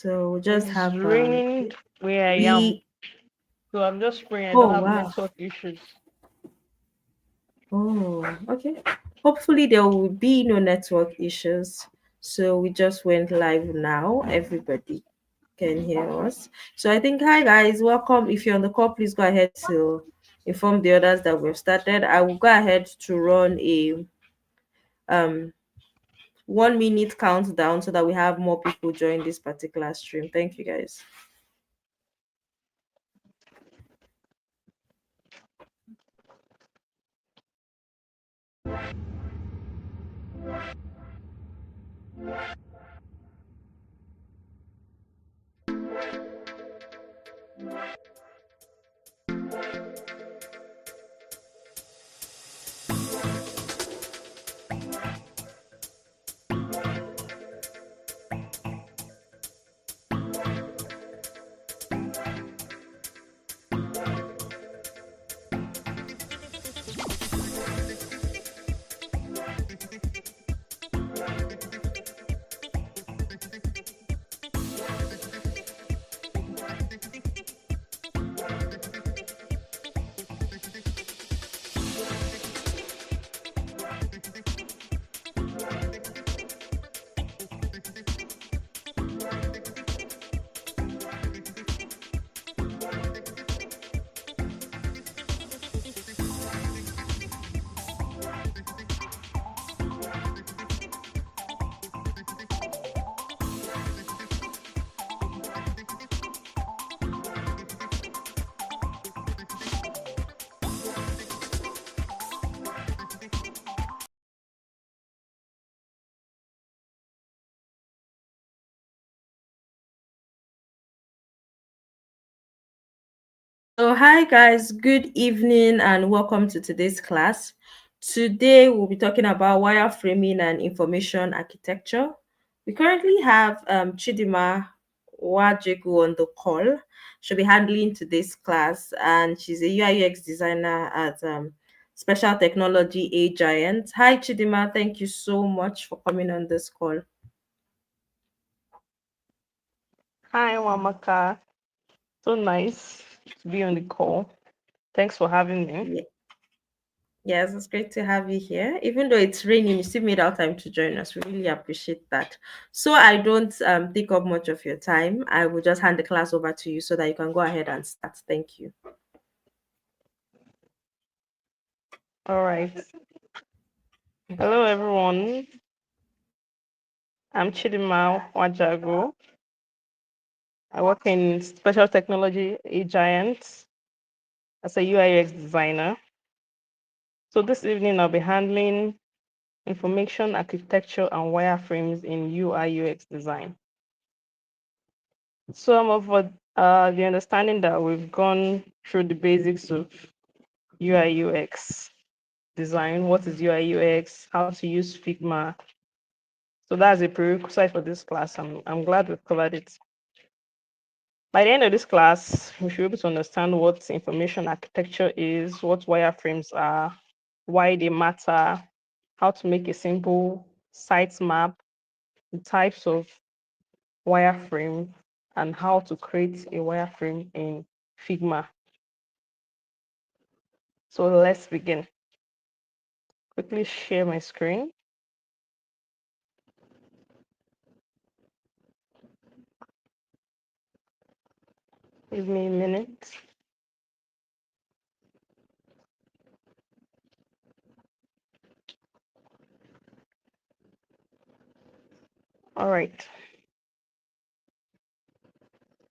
So we just It's have raining where I am. So I'm just praying I don't oh have wow. network issues. Oh, okay. Hopefully there will be no network issues. So we just went live now. Everybody can hear us. So I think hi guys, welcome. If you're on the call, please go ahead to inform the others that we've started. I will go ahead to run a um 1 minute countdown so that we have more people join this particular stream. Thank you guys. So, hi guys, good evening and welcome to today's class. Today we'll be talking about wireframing and information architecture. We currently have Chidima Wajegu on the call. She'll be handling today's class, and she's a UI UX designer at Special Technology A Giant. Hi Chidima, thank you so much for coming on this call. Hi, Wamaka. So nice to be on the call. Thanks for having me. Yes, it's great to have you here. Even though it's raining, you still made out time to join us. We really appreciate that. So I don't take up much of your time. I will just hand the class over to you so that you can go ahead and start. Thank you. All right. Hello, everyone. I'm Chidima Wajago. I work in Special Technology A Giant as a UI UX designer. So this evening, I'll be handling information architecture and wireframes in UI UX design. So I'm of the understanding that we've gone through the basics of UI UX design. What is UI UX? How to use Figma? So that's a prerequisite for this class. I'm glad we've covered it. By the end of this class, we should be able to understand what information architecture is, what wireframes are, why they matter, how to make a simple site map, the types of wireframe, and how to create a wireframe in Figma. So let's begin. Quickly share my screen. Give me a minute. All right.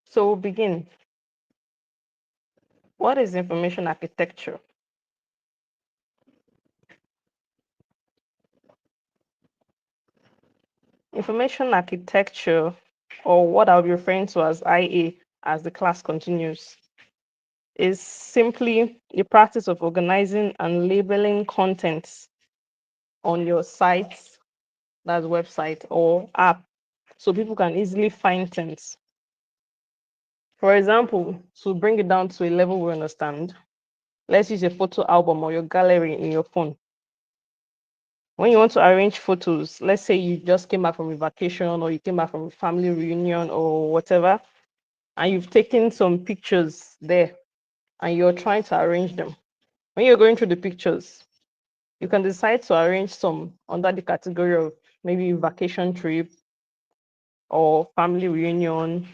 So we'll begin. What is information architecture? Information architecture, or what I'll be referring to as IA as the class continues, is simply the practice of organizing and labeling contents on your site, that's website or app, so people can easily find things. For example, to bring it down to a level we understand, let's use a photo album or your gallery in your phone. When you want to arrange photos, let's say you just came back from a vacation or you came back from a family reunion or whatever, and you've taken some pictures there and you're trying to arrange them. When you're going through the pictures, you can decide to arrange some under the category of maybe vacation trip or family reunion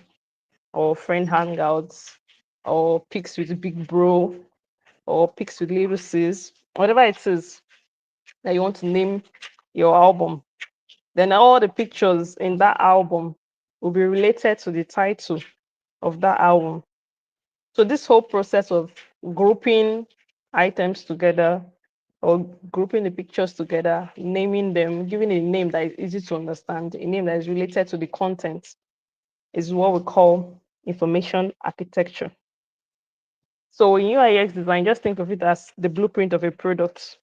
or friend hangouts or pics with big bro or pics with little sis, whatever it is that you want to name your album. Then all the pictures in that album will be related to the title of that album. So this whole process of grouping items together or grouping the pictures together, naming them, giving a name that is easy to understand, a name that is related to the content is what we call information architecture. So in UI/UX design, just think of it as the blueprint of a product,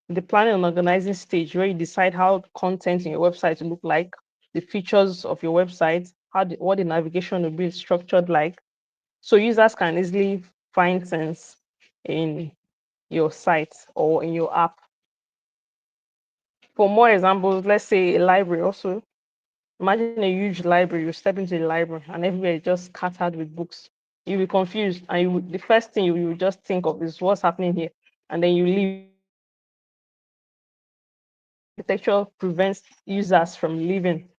the planning and organizing stage where you decide how content in your website will look like, the features of your website, what the navigation will be structured like, so users can easily find things in your site or in your app. For more examples, let's say a library also. Imagine a huge library, you step into the library and everywhere is just scattered with books. You'll be confused and the first thing you will just think of is what's happening here. And then you leave. Architecture prevents users from leaving.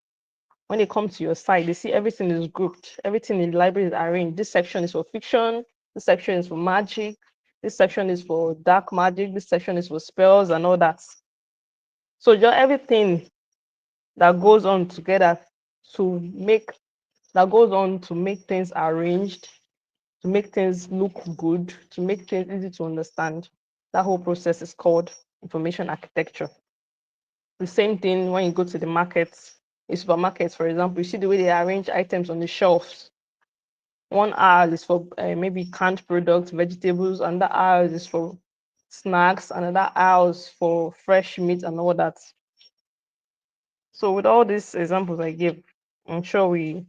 When they come to your site, they see everything is grouped, everything in the library is arranged. This section is for fiction, this section is for magic, this section is for dark magic, this section is for spells and all that. So just everything that goes on together to make that goes on to make things arranged, to make things look good, to make things easy to understand. That whole process is called information architecture. The same thing when you go to the markets, the supermarkets, for example, you see the way they arrange items on the shelves. One aisle is for maybe canned products, vegetables, and that aisle is for snacks, and another aisle is for fresh meat and all that. So with all these examples I gave, I'm sure we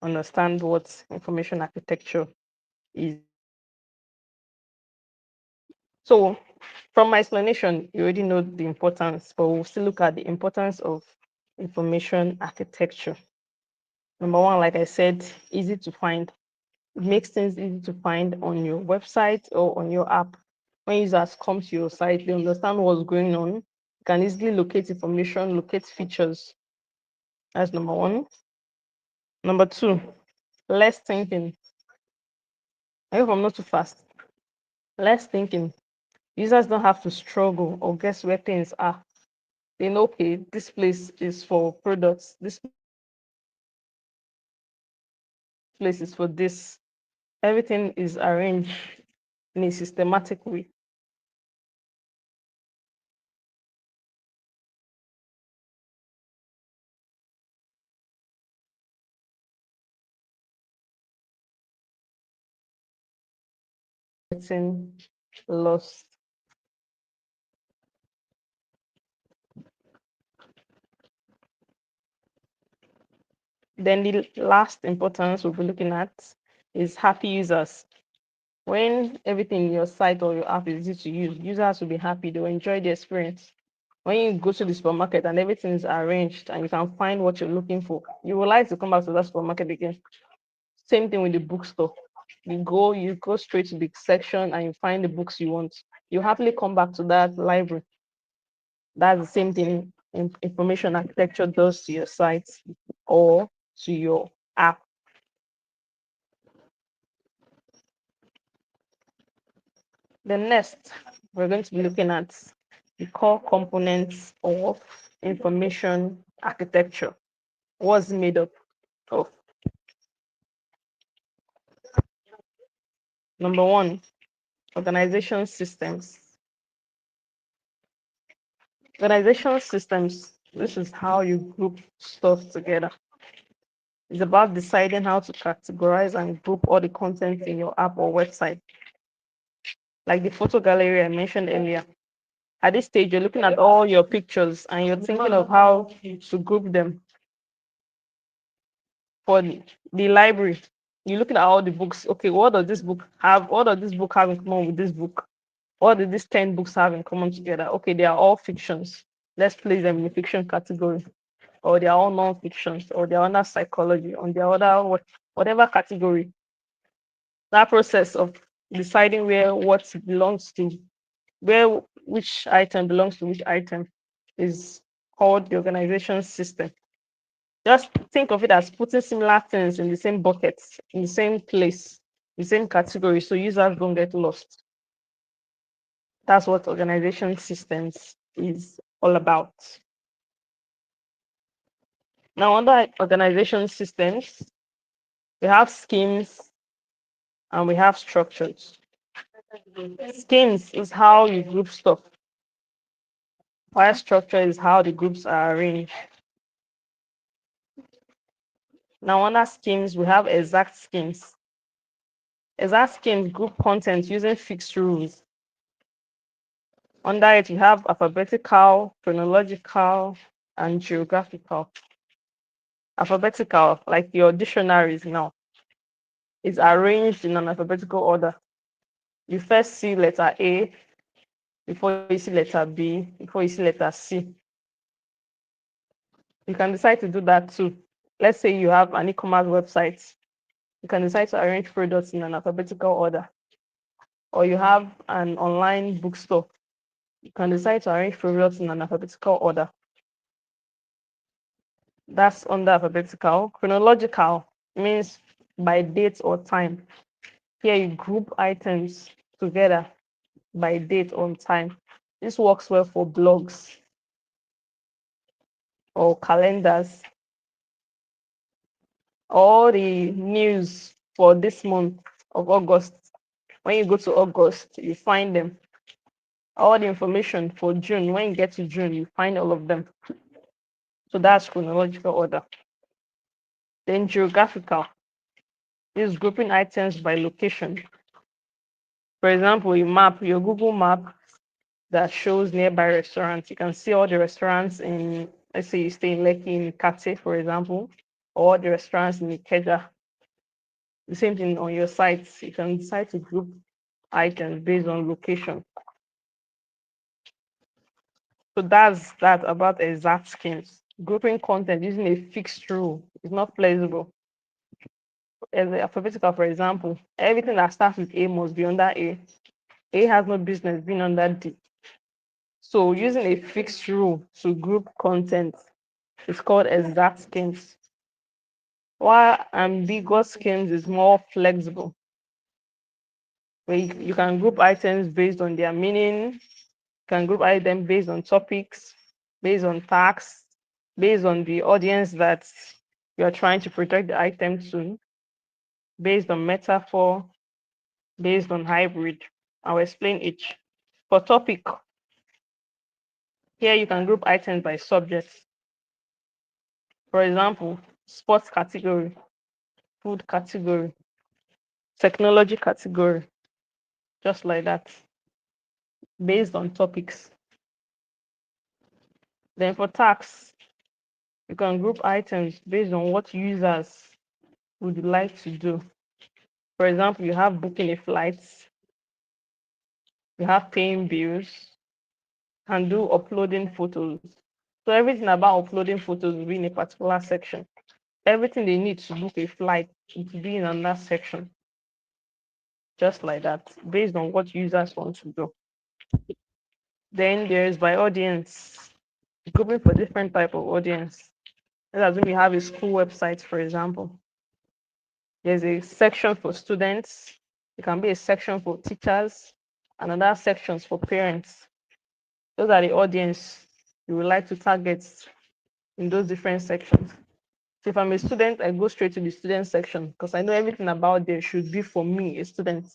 understand what information architecture is. So from my explanation, you already know the importance, but we'll still look at the importance of information architecture. Number one, like I said, easy to find. It makes things easy to find on your website or on your app. When users come to your site, they understand what's going on. You can easily locate information, locate features. That's number one. Number two, less thinking. I hope I'm not too fast. Less thinking. Users don't have to struggle or guess where things are. They know, okay, this place is for products, this place is for this. Everything is arranged in a systematic way. Getting lost. Then the last importance we'll be looking at is happy users. When everything in your site or your app is easy to use, users will be happy, they'll enjoy the experience. When you go to the supermarket and everything is arranged and you can find what you're looking for, you will like to come back to that supermarket again. Same thing with the bookstore. You go straight to the section and you find the books you want. You happily come back to that library. That's the same thing information architecture does to your site or to your app. The next, we're going to be looking at the core components of information architecture. What's it made up of? Number one, organization systems. Organization systems, this is how you group stuff together. It's about deciding how to categorize and group all the content in your app or website. Like the photo gallery I mentioned earlier. At this stage, you're looking at all your pictures and you're thinking of how to group them. For the library, you're looking at all the books. Okay, what does this book have? What does this book have in common with this book? What do these 10 books have in common together? Okay, they are all fictions. Let's place them in the fiction category, or they are all non-fictions, or they are under psychology, on their other whatever category. That process of deciding where what belongs to, where which item belongs to which item, is called the organization system. Just think of it as putting similar things in the same bucket, in the same place, the same category, so users don't get lost. That's what organization systems is all about. Now, under organization systems, we have schemes and we have structures. Schemes is how you group stuff, while structure is how the groups are arranged. Now, under schemes, we have exact schemes. Exact schemes group content using fixed rules. Under it, you have alphabetical, chronological, and geographical. Alphabetical, like your dictionaries now, is arranged in an alphabetical order. You first see letter A before you see letter B, before you see letter C. You can decide to do that too. Let's say you have an e-commerce website. You can decide to arrange products in an alphabetical order. Or you have an online bookstore. You can decide to arrange products in an alphabetical order. That's under alphabetical. Chronological means by date or time. Here you group items together by date or time. This works well for blogs or calendars. All the news for this month of August. When you go to August, you find them. All the information for June, when you get to June, you find all of them. So that's chronological order. Then geographical is grouping items by location. For example, you map your Google map that shows nearby restaurants. You can see all the restaurants in, let's say you stay in Lekki in Kate, for example, or the restaurants in Ikeja. The same thing on your sites. You can decide to group items based on location. So that's that about exact schemes. Grouping content using a fixed rule is not flexible. As a alphabetical, for example, everything that starts with A must be under A. A has no business being under D. So using a fixed rule to group content is called exact schemes. While ambiguous schemes is more flexible, where you can group items based on their meaning, can group items based on topics, based on tags, based on the audience that you are trying to protect the item to, based on metaphor, based on hybrid. I'll explain each. For topic, here you can group items by subjects. For example, sports category, food category, technology category, just like that, based on topics. Then for tags, you can group items based on what users would like to do. For example, you have booking a flight, you have paying bills, and do uploading photos. So everything about uploading photos will be in a particular section. Everything they need to book a flight will be in another section. Just like that, based on what users want to do. Then there's by audience, grouping for different type of audience. Let's assume you have a school website, for example. There's a section for students. It can be a section for teachers, and another sections for parents. Those are the audience you would like to target in those different sections. So if I'm a student, I go straight to the student section because I know everything about there should be for me, a student.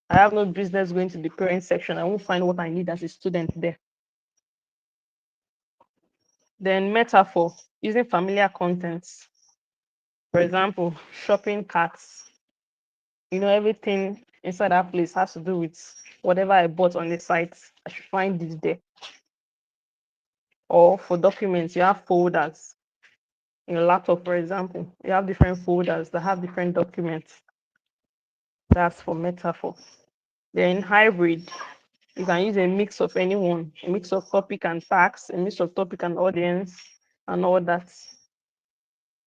I have no business going to the parent section. I won't find what I need as a student there. Then metaphor, using familiar contents. For example, shopping carts. Everything inside that place has to do with whatever I bought on the site. I should find it there. Or for documents, you have folders. In your laptop, for example, you have different folders that have different documents. That's for metaphor. Then hybrid, You can use a mix of anyone, a mix of topic and tax, a mix of topic and audience, and all that.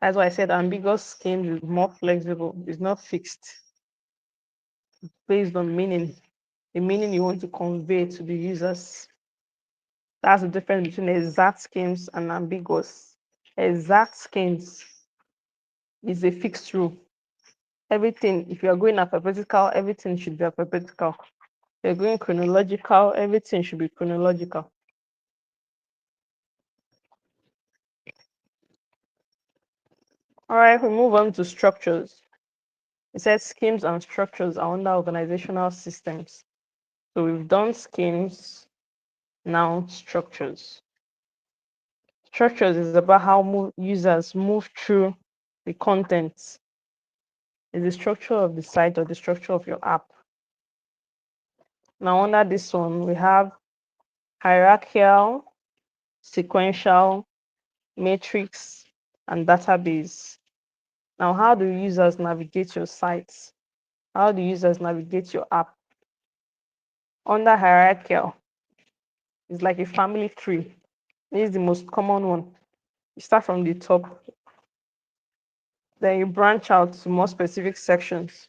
That's why I said ambiguous schemes is more flexible, it's not fixed, based on meaning, the meaning you want to convey to the users. That's the difference between exact schemes and ambiguous. Exact schemes is a fixed rule. Everything, if you're going alphabetical, everything should be alphabetical. If you're going chronological, everything should be chronological. All right, we move on to structures. It says schemes and structures are under organizational systems. So we've done schemes, now structures. Structures is about how users move through the content. Is the structure of the site or the structure of your app. Now under this one, we have hierarchical, sequential, matrix, and database. Now, how do users navigate your sites? How do users navigate your app? Under hierarchical, it's like a family tree. This is the most common one. You start from the top, then you branch out to more specific sections.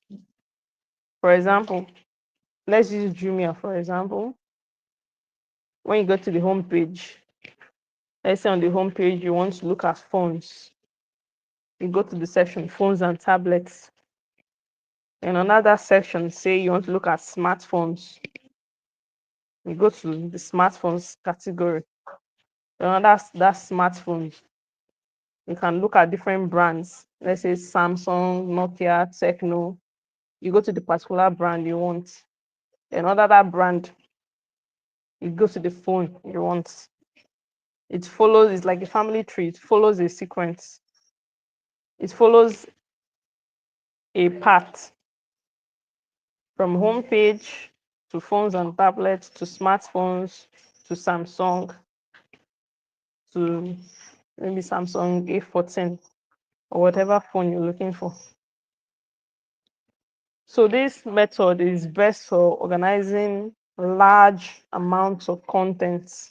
For example, let's use Jumia, for example. When you go to the home page, let's say on the home page, you want to look at phones. You go to the section phones and tablets. And another section, say you want to look at smartphones. You go to the smartphones category. Another that smartphones. You can look at different brands. Let's say Samsung, Nokia, Techno. You go to the particular brand you want. Another that brand, you go to the phone you want. It follows, it's like a family tree. It follows a sequence. It follows a path from home page to phones and tablets to smartphones to Samsung to maybe Samsung A14 or whatever phone you're looking for. So this method is best for organizing large amounts of content.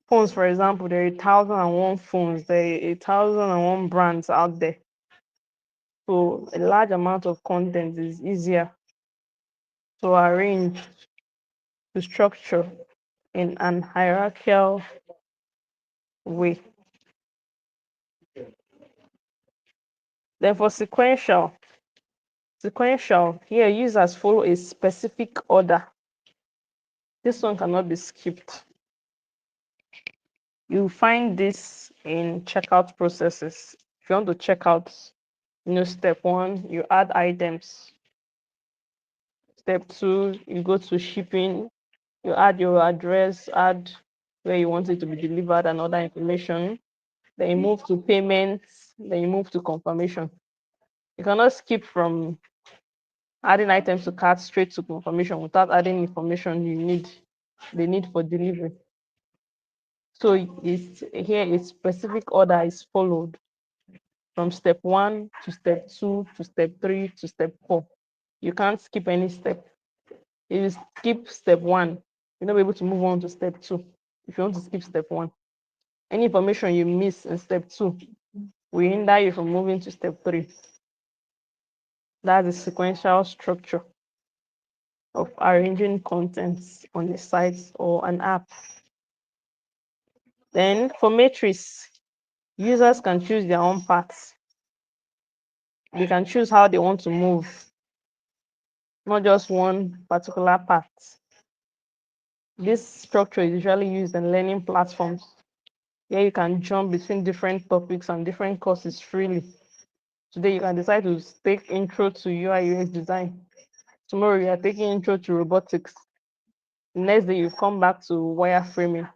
Phones, for example, there are 1,001 phones, there are 1,001 brands out there. So a large amount of content is easier to arrange, to structure in an hierarchical way. Then for sequential, here users follow a specific order. This one cannot be skipped. You find this in checkout processes. If you want to check out, step one, you add items. Step two, you go to shipping, you add your address, add where you want it to be delivered and other information. Then you move to payments, then you move to confirmation. You cannot skip from adding items to cart straight to confirmation without adding information they need for delivery. So a specific order is followed from step one to step two to step three to step four. You can't skip any step. If you skip step one, you're not able to move on to step two. If you want to skip step one, any information you miss in step two will hinder you from moving to step three. That's the sequential structure of arranging contents on a site or an app. Then for matrix, users can choose their own paths. They can choose how they want to move, not just one particular path. This structure is usually used in learning platforms where you can jump between different topics and different courses freely. Today, you can decide to take intro to UI UX design. Tomorrow, you are taking intro to robotics. The next day, you come back to wireframing.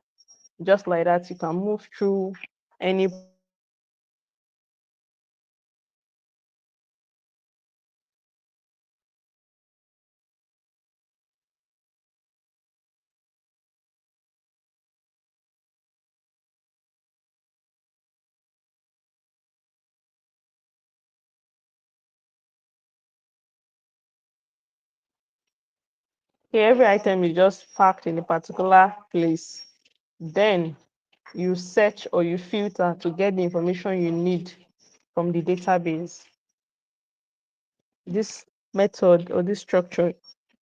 Just like that, you can move through any Okay, every item is just packed in a particular place. Then you search or you filter to get the information you need from the database. This method or this structure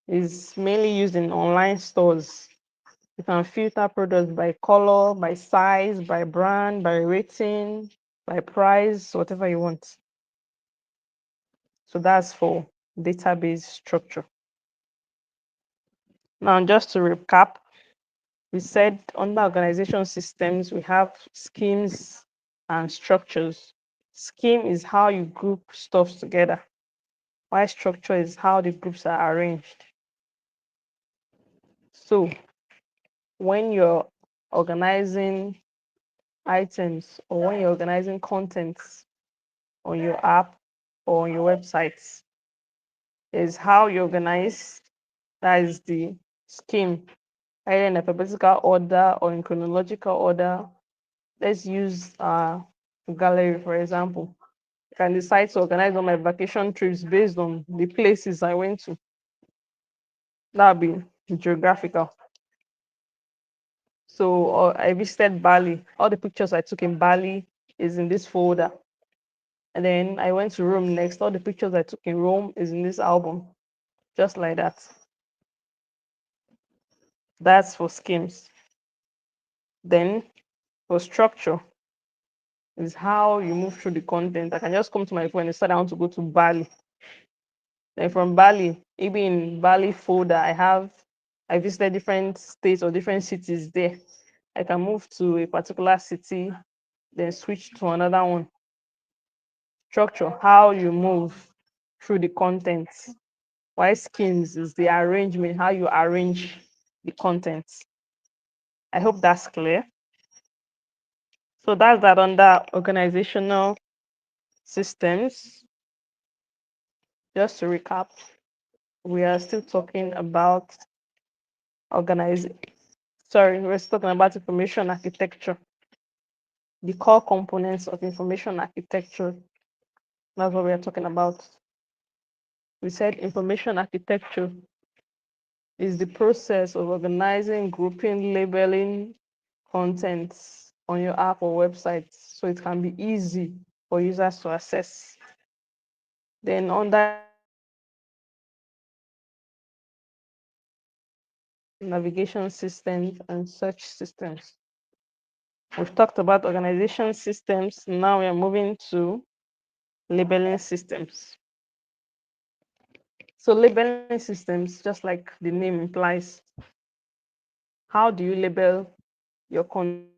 is mainly used in online stores. You can filter products by color, by size, by brand, by rating, by price, whatever you want. So that's for database structure. Now, just to recap, we said under organization systems, we have schemes and structures. Scheme is how you group stuff together, while structure is how the groups are arranged. So when you're organizing items or when you're organizing contents on your app or on your websites, is how you organize. That is the scheme, either in alphabetical order or in chronological order. Let's use gallery, for example. I can decide to organize all my vacation trips based on the places I went to. That'll be geographical. So, or I visited Bali. All the pictures I took in Bali is in this folder. And then I went to Rome next. All the pictures I took in Rome is in this album. Just like that. That's for schemes. Then for structure is how you move through the content. I can just come to my phone and decide I want to go to Bali. Then from Bali, maybe in Bali folder, I visited different states or different cities there. I can move to a particular city, then switch to another one. Structure, how you move through the content. Why schemes is the arrangement, how you arrange the content. I hope that's clear. So that's that under organizational systems. Just to recap, we are still talking about organizing. Sorry, we're still talking about information architecture, the core components of information architecture. That's what we are talking about. We said information architecture is the process of organizing, grouping, labeling contents on your app or website so it can be easy for users to access. Then under it, we have navigation systems and search systems. We've talked about organization systems. Now we are moving to labeling systems. So labeling systems, just like the name implies, how do you label your content?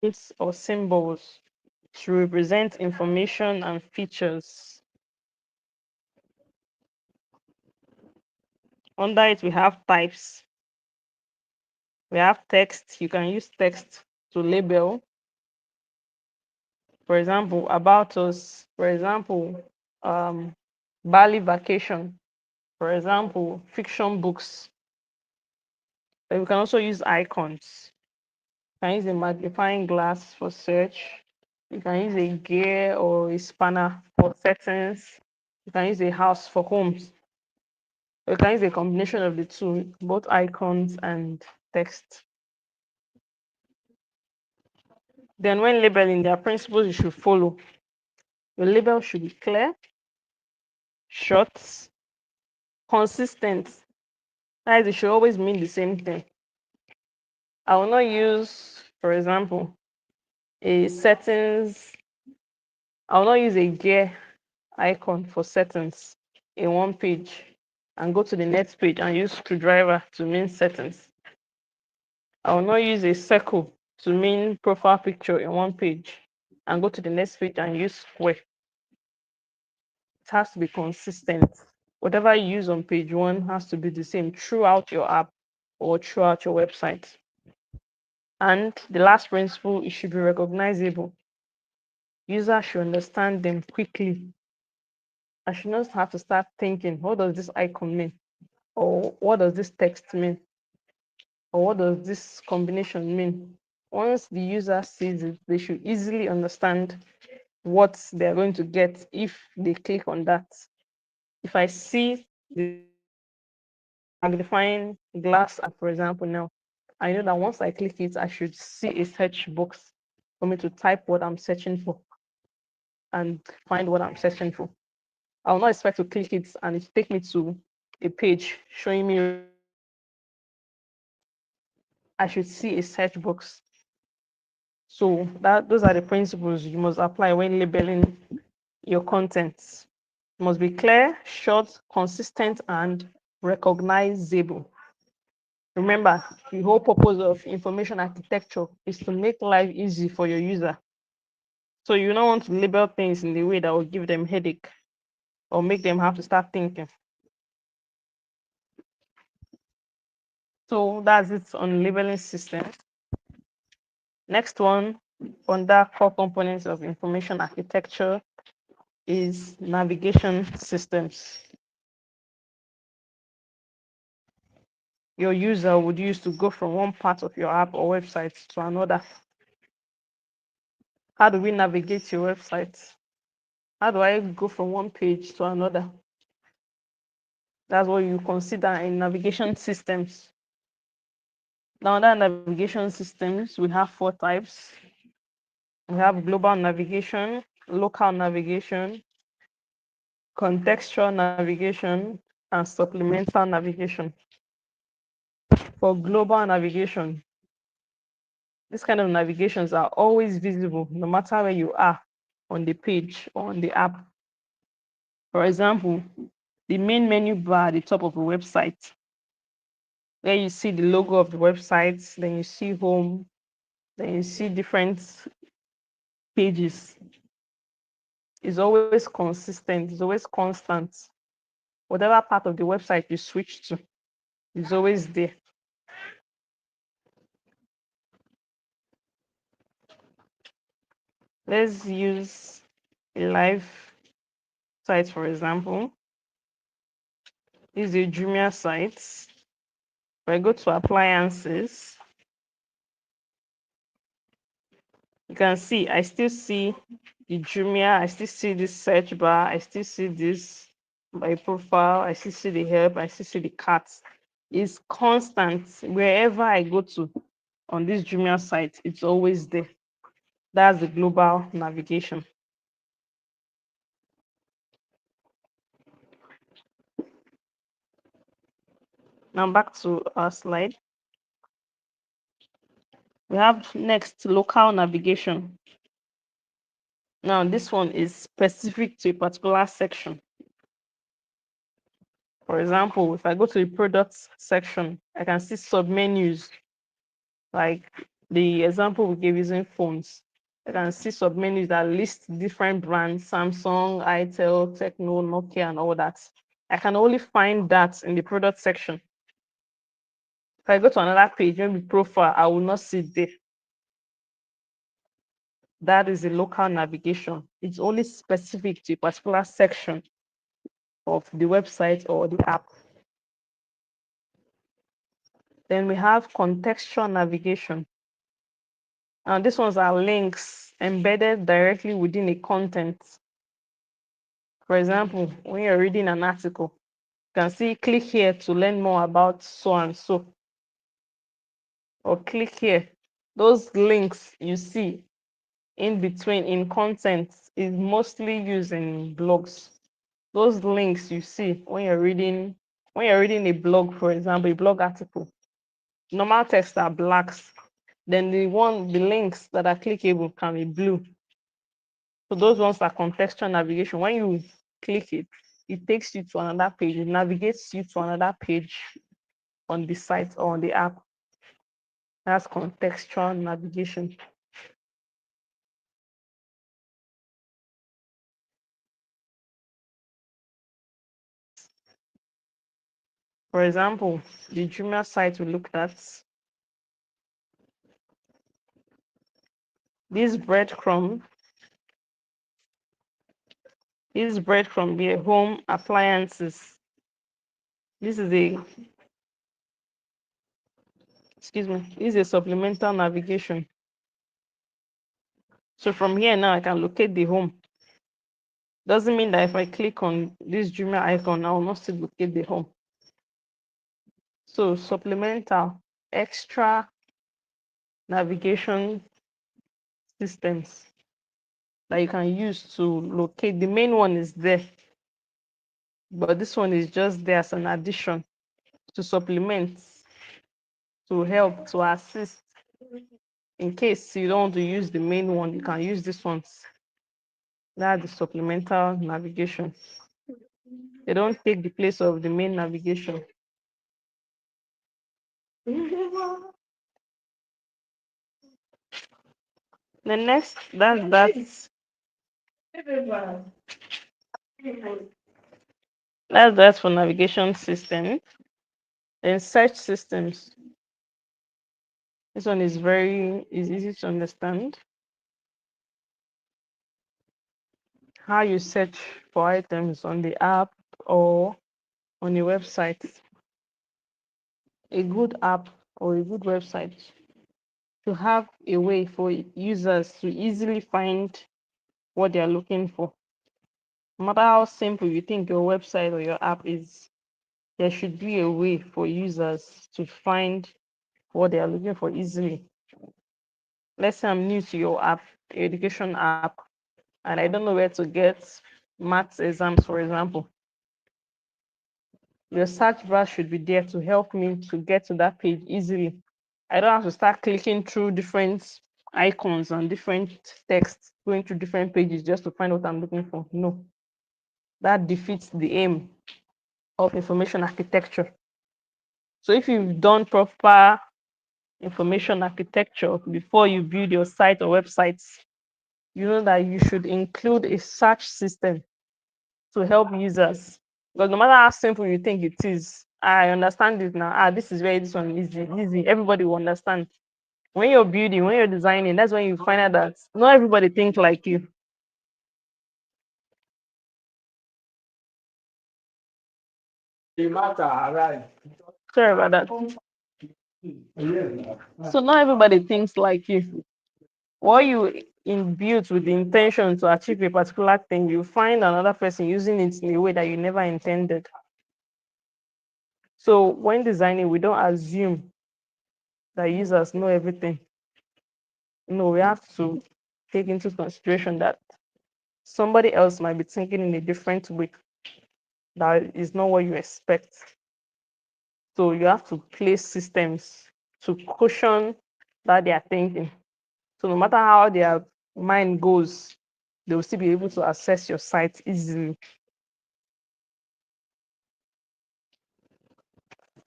Words or symbols to represent information and features. Under it, we have types. We have text. You can use text to label. For example, about us. For example, Bali vacation. For example, fiction books. Then we can also use icons. You can use a magnifying glass for search. You can use a gear or a spanner for settings. You can use a house for homes. You can use a combination of the two, both icons and text. Then when labeling, there are principles you should follow. Your label should be clear, short, consistent. That is, it should always mean the same thing. I will not use, for example, a settings. I will not use a gear icon for settings in one page and go to the next page and use screwdriver to mean settings. I will not use a circle to mean profile picture in one page and go to the next page and use square. It has to be consistent. Whatever you use on page one has to be the same throughout your app or throughout your website. And the last principle, it should be recognizable. Users should understand them quickly. I should not have to start thinking, what does this icon mean? Or what does this text mean? Or what does this combination mean? Once the user sees it, they should easily understand what they're going to get if they click on that. If I see the magnifying glass app, for example, now, I know that once I click it, I should see a search box for me to type what I'm searching for and find what I'm searching for. I will not expect to click it and it take me to a page showing me results. I should see a search box. So that those are the principles you must apply when labeling your contents. It must be clear, short, consistent, and recognizable. Remember, the whole purpose of information architecture is to make life easy for your user. So you don't want to label things in the way that will give them headache or make them have to start thinking. So that's it on labeling systems. Next one, under core components of information architecture, is navigation systems. Your user would use to go from one part of your app or website to another. How do we navigate your website? How do I go from one page to another? That's what you consider in navigation systems. Now, under navigation systems, we have 4 types. We have global navigation, local navigation, contextual navigation, and supplemental navigation. For global navigation, this kind of navigations are always visible no matter where you are on the page or on the app. For example, the main menu bar at the top of a website, where you see the logo of the website, then you see home, then you see different pages, is always consistent, is always constant. Whatever part of the website you switch to is always there. Let's use a live site, for example. This is a Jumia site. If I go to appliances, you can see I still see the Jumia, I still see this search bar, I still see this my profile, I still see the help, I still see the carts. It's constant. Wherever I go to on this Jumia site, it's always there. That's the global navigation. Now back to our slide. We have next local navigation. Now this one is specific to a particular section. For example, if I go to the products section, I can see submenus like the example we gave using phones. I can see submenus that list different brands, Samsung, Itel, Techno, Nokia, and all that. I can only find that in the product section. If I go to another page, maybe profile, I will not see it there. That is a local navigation. It's only specific to a particular section of the website or the app. Then we have contextual navigation. Now, these ones are links embedded directly within a content. For example, when you're reading an article, you can see click here to learn more about so and so, or click here. Those links you see in between in content is mostly used in blogs. Those links you see when you're reading a blog, for example, a blog article, normal text are blacks. Then the links that are clickable can be blue. So those ones are contextual navigation. When you click it, it takes you to another page. It navigates you to another page on the site or on the app. That's contextual navigation. For example, the Jumia site we looked at, this breadcrumb, be home appliances. This is a excuse me, this is a supplemental navigation. So from here now I can locate the home. Doesn't mean that if I click on this Jumia icon, I will not still locate the home. So supplemental, extra navigation systems that you can use to locate. The main one is there, but this one is just there as an addition to supplement, to help, to assist. In case you don't want to use the main one, you can use this ones. That's the supplemental navigation. They don't take the place of the main navigation. The next, that's for navigation system. Then search systems. This one is easy to understand. How you search for items on the app or on a website. A good app or a good website to have a way for users to easily find what they are looking for. No matter how simple you think your website or your app is, there should be a way for users to find what they are looking for easily. Let's say I'm new to your app, education app, and I don't know where to get maths exams, for example. Your search bar should be there to help me to get to that page easily. I don't have to start clicking through different icons and different texts, going through different pages just to find what I'm looking for. No, that defeats the aim of information architecture. So if you've done proper information architecture before you build your site or websites, you know that you should include a search system to help users. Because no matter how simple you think it is, I understand it now. This is where this one is easy. Everybody will understand. When you're building, when you're designing, that's when you find out that not everybody thinks like you. Sorry about that. So not everybody thinks like you. What you imbued with the intention to achieve a particular thing, you find another person using it in a way that you never intended. So when designing, we don't assume that users know everything. No, we have to take into consideration that somebody else might be thinking in a different way that is not what you expect. So you have to place systems to cushion that they are thinking. So no matter how their mind goes, they will still be able to access your site easily.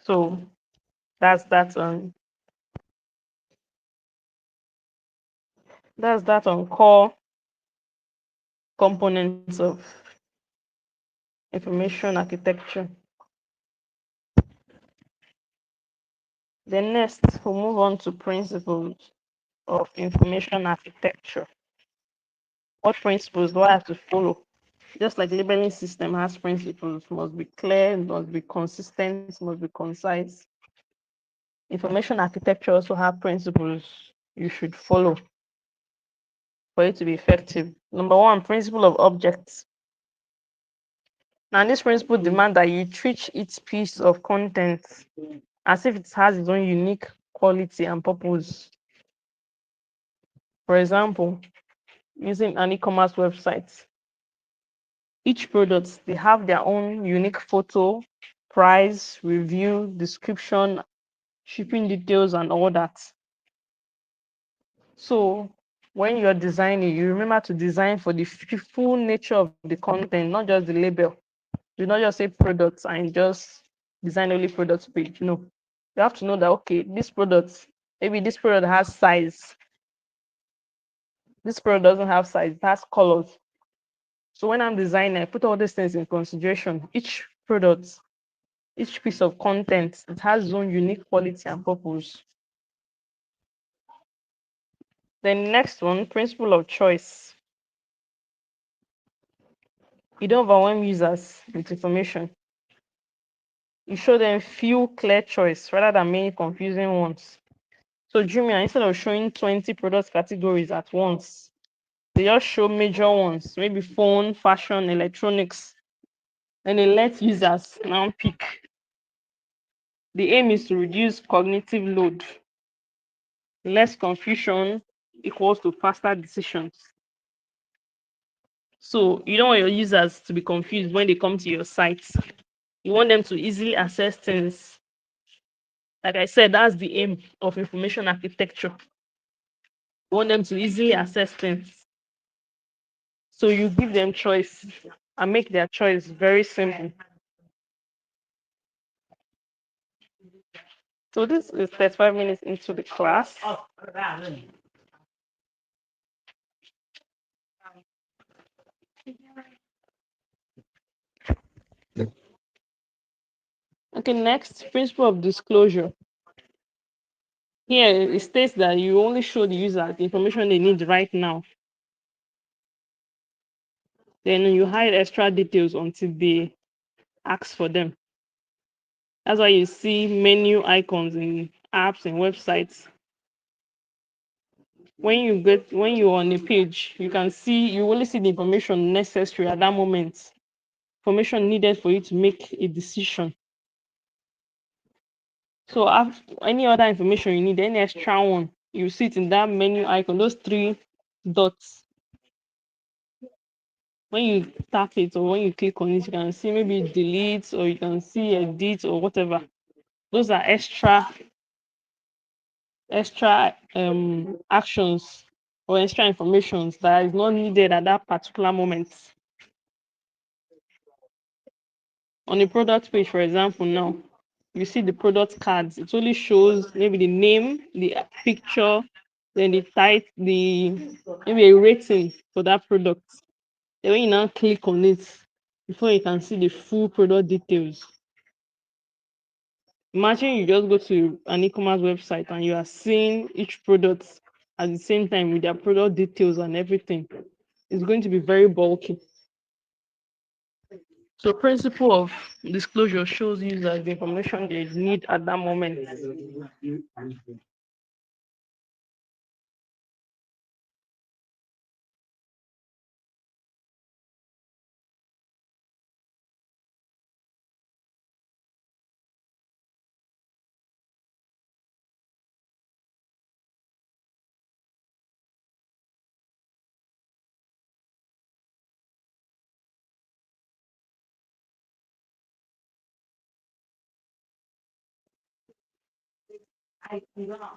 So that's that on core components of information architecture. Then next, we'll move on to principles of information architecture. What principles do I have to follow? Just like labeling system has principles, must be clear, must be consistent, must be concise. Information architecture also have principles you should follow for it to be effective. Number one, principle of objects. Now, this principle demands that you treat each piece of content as if it has its own unique quality and purpose. For example, using an e-commerce website, each product they have their own unique photo, price, review, description, shipping details, and all that. So when you're designing, you remember to design for the full nature of the content, not just the label. Do not just say products and just design only products page. No, you have to know that okay, this product, maybe this product has size, this product doesn't have size, it has colors. So when I'm designing, I put all these things in consideration. Each product, each piece of content, it has its own unique quality and purpose. Then next one, principle of choice. You don't overwhelm users with information. You show them few clear choice rather than many confusing ones. So Jumia, instead of showing 20 product categories at once, They just show major ones, maybe phone, fashion, electronics, and they let users now pick. The aim is to reduce cognitive load. Less confusion equals to faster decisions. So you don't want your users to be confused when they come to your site. You want them to easily access things. Like I said, that's the aim of information architecture. You want them to easily access things. So you give them choice and make their choice very simple. So this is 35 minutes into the class. Okay, next, principle of disclosure. Here it states that you only show the user the information they need right now. Then you hide extra details until they ask for them. That's why you see menu icons in apps and websites. When you're on a page, you only see the information necessary at that moment. Information needed for you to make a decision. So any other information you need, any extra one, you see it in that menu icon, those three dots. When you tap it or when you click on it, you can see maybe delete or you can see edit or whatever. Those are extra actions or extra informations that is not needed at that particular moment. On a product page, for example, now you see the product cards. It only shows maybe the name, the picture, then the type, the maybe a rating for that product. Then when you now click on it, before you can see the full product details. Imagine you just go to an e-commerce website and you are seeing each product at the same time with their product details and everything. It's going to be very bulky. So principle of disclosure shows users the information they need at that moment.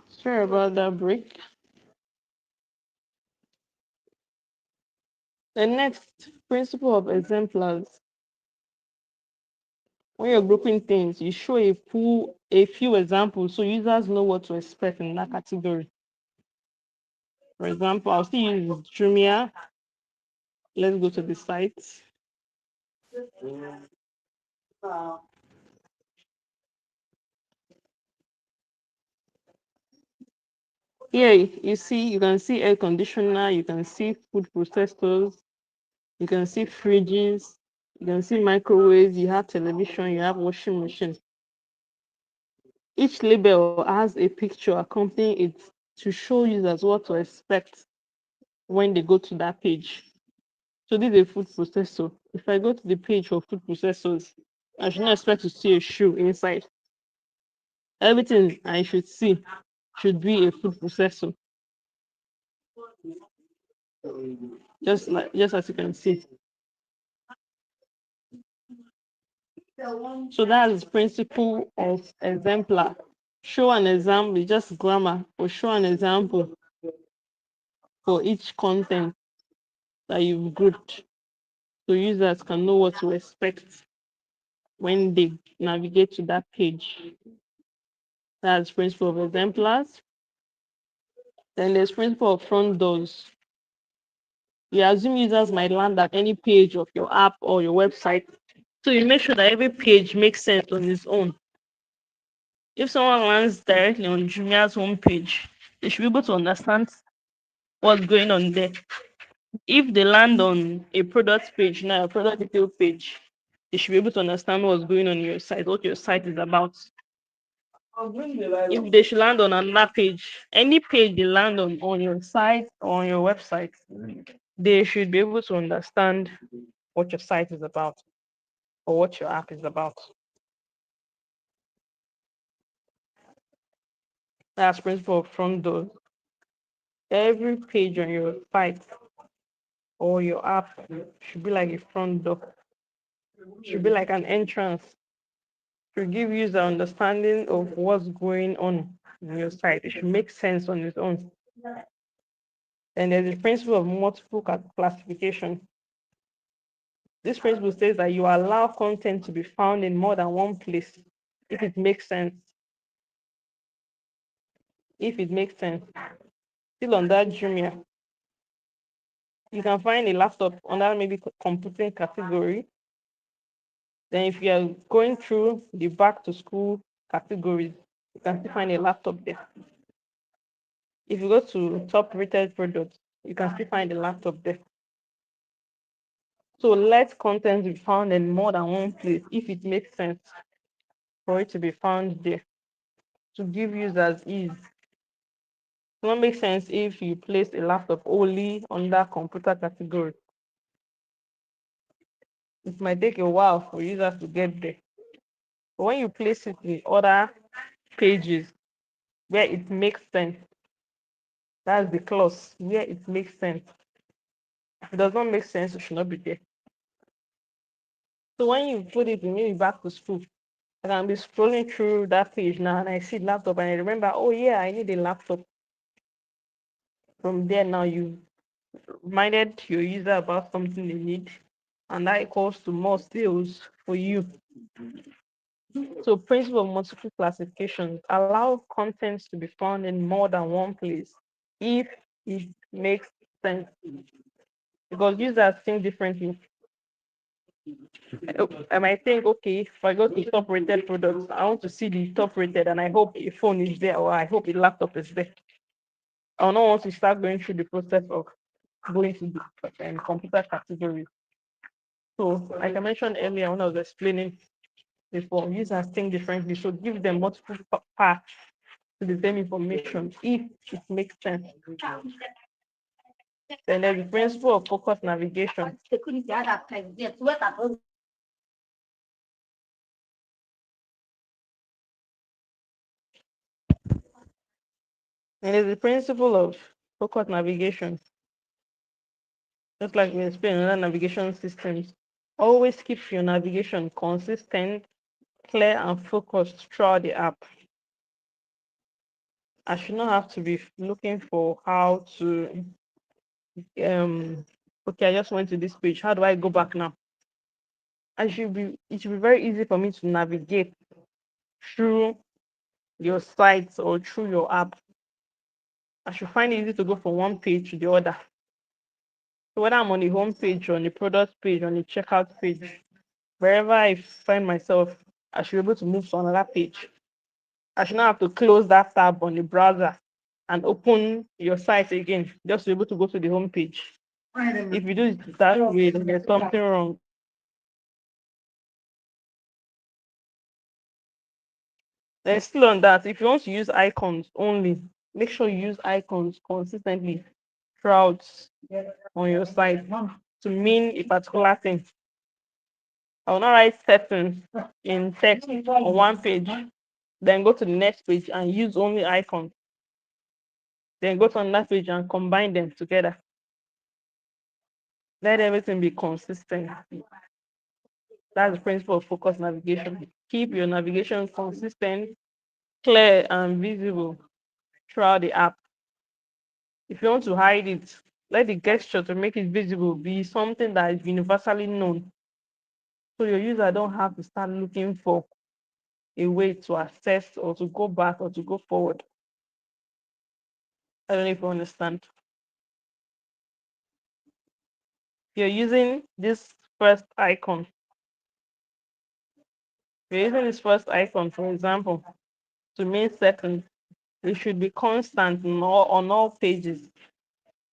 Sorry about that break. The next principle of exemplars. When you're grouping things, you show a few examples so users know what to expect in that category. For example, I'll still use Jumia. Let's go to the site. Here you can see air conditioner, you can see food processors, you can see fridges, you can see microwaves, you have television, you have washing machine. Each label has a picture accompanying it to show users what to expect when they go to that page. So this is a food processor. If I go to the page for food processors, I should not expect to see a shoe inside. Everything I should see should be a food processor. Just as you can see. So that's principle of exemplar. Show an example, just grammar, or show an example for each content that you've grouped so users can know what to expect when they navigate to that page. That's principle of exemplars. Then there's principle of front doors. You assume users might land at any page of your app or your website. So you make sure that every page makes sense on its own. If someone lands directly on Jumia's homepage, they should be able to understand what's going on there. If they land on a product page, now a product detail page, they should be able to understand what's going on your site, what your site is about. If they should land on another page, any page they land on your site or on your website, they should be able to understand what your site is about or what your app is about. That's principle of front door. Every page on your site or your app should be like a front door, should be like an entrance to give user understanding of what's going on your site. It should make sense on its own. And there's a principle of multiple classification. This principle says that you allow content to be found in more than one place if it makes sense. If it makes sense. Still on that Jumia, you can find a laptop under maybe computing category. Then if you are going through the back to school categories, you can still find a laptop there. If you go to top rated products, you can still find a laptop there. So let content be found in more than one place if it makes sense for it to be found there to give users ease. It won't make sense if you place a laptop only under computer category. It might take a while for users to get there. But when you place it in other pages where it makes sense, that's the clause where it makes sense. If it does not make sense, it should not be there. So when you put it in maybe back to school, I can be scrolling through that page now and I see laptop and I remember, oh yeah, I need a laptop. From there now you reminded your user about something they need, and that equals to more sales for you. So principle of multiple classifications allow contents to be found in more than one place if it makes sense. Because users think differently. I might think, okay, if I go to top rated products, I want to see the top rated and I hope a phone is there or I hope a laptop is there. I will not want to start going through the process of going to the computer category. So, like I mentioned earlier when I was explaining before, users think differently. So, give them multiple paths to the same information if it makes sense. Then there's the principle of focus navigation. And there's the principle of focus navigation, just like we explained in other navigation systems. Always keep your navigation consistent, clear, and focused throughout the app. I should not have to be looking for how to okay, I just went to this page. How do I go back now? It should be very easy for me to navigate through your site or through your app. I should find it easy to go from one page to the other. So whether I'm on the home page, on the product page, on the checkout page, wherever I find myself, I should be able to move to another page. I should not have to close that tab on the browser and open your site again just to be able to go to the home page. If you do it that way, then there's something wrong. Then still on that, if you want to use icons only, make sure you use icons consistently throughout on your site to mean a particular thing. I will not write settings in text on one page, then go to the next page and use only icons. Then go to another page and combine them together. Let everything be consistent. That's the principle of focus navigation. Keep your navigation consistent, clear, and visible throughout the app. If you want to hide it, let the gesture to make it visible be something that is universally known. So your user don't have to start looking for a way to access or to go back or to go forward. I don't know if you understand. You're using this first icon. You're using this first icon, for example, to mean settings. It should be constant on all pages.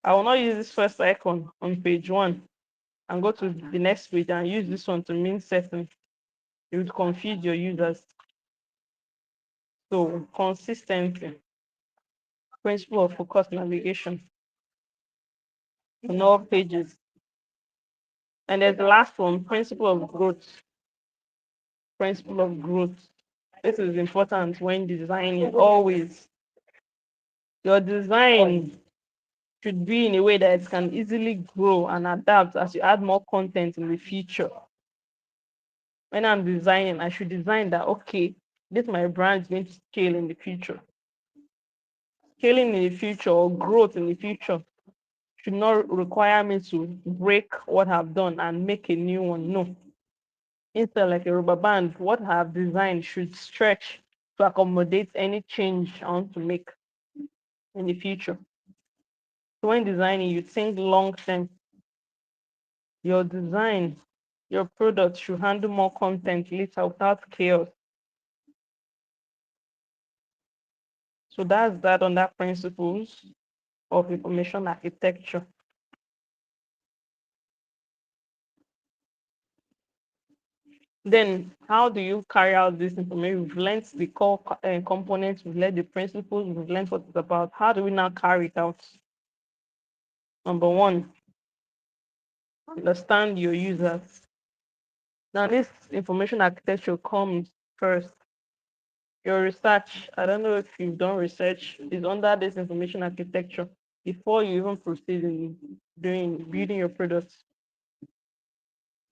I will not use this first icon on page one and go to the next page and use this one to mean settings. It would confuse your users. So consistency, principle of focus navigation. on all pages. And there's the last one, principle of growth. Principle of growth. This is important when designing always. Your design should be in a way that it can easily grow and adapt as you add more content in the future. When I'm designing, I should design that, okay, this my brand is going to scale in the future. Scaling in the future or growth in the future should not require me to break what I've done and make a new one. No. Instead, like a rubber band, what I've designed should stretch to accommodate any change I want to make in the future. So when designing, you think long term. Your design, your product should handle more content later without chaos. So that's that on that principles of information architecture. Then, how do you carry out this information? We've learned the core components, we've learned the principles, we've learned what it's about. How do we now carry it out? Number one, understand your users. Now, this information architecture comes first. Your research, I don't know if you've done research, is under this information architecture before you even proceed in doing building your products.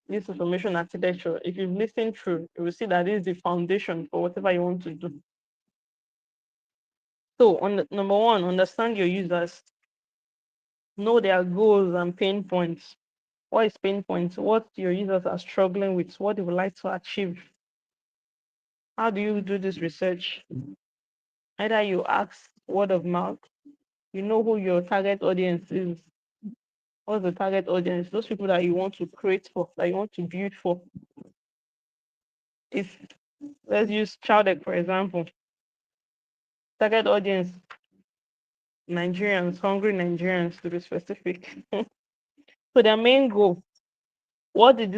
This information architecture, if you've listened through, you will see that this is the foundation for whatever you want to do. So, on number one, understand your users, know their goals and pain points. What is pain points? What your users are struggling with, what they would like to achieve. How do you do this research? Either you ask word of mouth, you know who your target audience is. What's the target audience? Those people that you want to create for, that you want to build for. If let's use Chowdeck for example, target audience Nigerians, hungry Nigerians to be specific. So their main goal, what did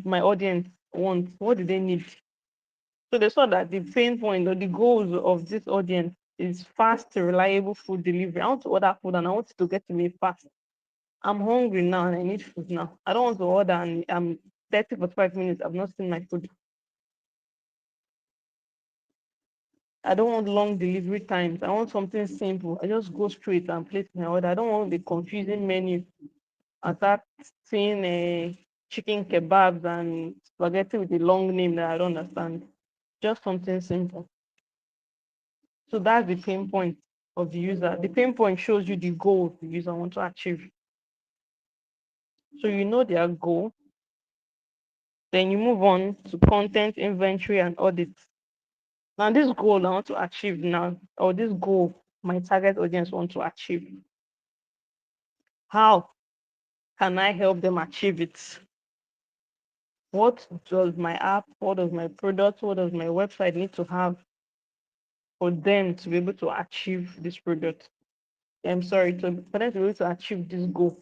my audience want? What do they need? So they saw that the pain point or the goals of this audience is fast, reliable food delivery. I want to order food and I want it to get to me fast. I'm hungry now and I need food now. I don't want to order and I'm 30 for 5 minutes. I've not seen my food. I don't want long delivery times. I want something simple. I just go straight and place my order. I don't want the confusing menu. I start seeing a chicken kebabs and spaghetti with a long name that I don't understand. Just something simple. So that's the pain point of the user. The pain point shows you the goal the user wants to achieve. So you know their goal. Then you move on to content, inventory, and audit. Now, this goal I want to achieve now, or this goal my target audience want to achieve. How can I help them achieve it? What does my app, what does my product, what does my website need to have for them to be able to achieve this product? I'm sorry, for them to be able to achieve this goal.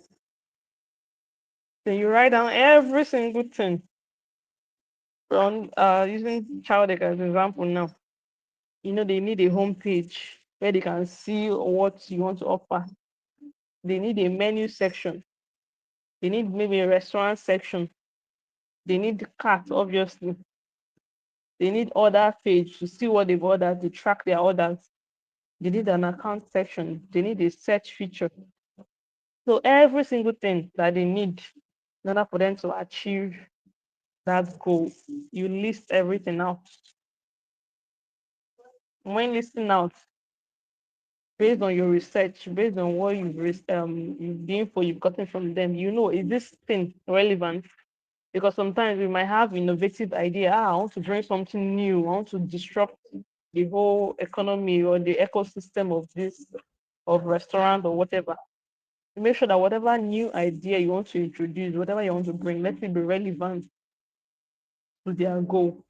Then you write down every single thing from using Chowdeck as an example now. You know, they need a home page where they can see what you want to offer. They need a menu section. They need maybe a restaurant section. They need the cart, obviously. They need order page to see what they've ordered, to track their orders. They need an account section. They need a search feature. So every single thing that they need in order for them to achieve that goal, you list everything out. When listing out, based on your research, based on what you've the info you've gotten from them, you know, is this thing relevant? Because sometimes we might have innovative idea. I want to bring something new. I want to disrupt the whole economy or the ecosystem of this of restaurant or whatever. Make sure that whatever new idea you want to introduce, whatever you want to bring, let it be relevant to their goal.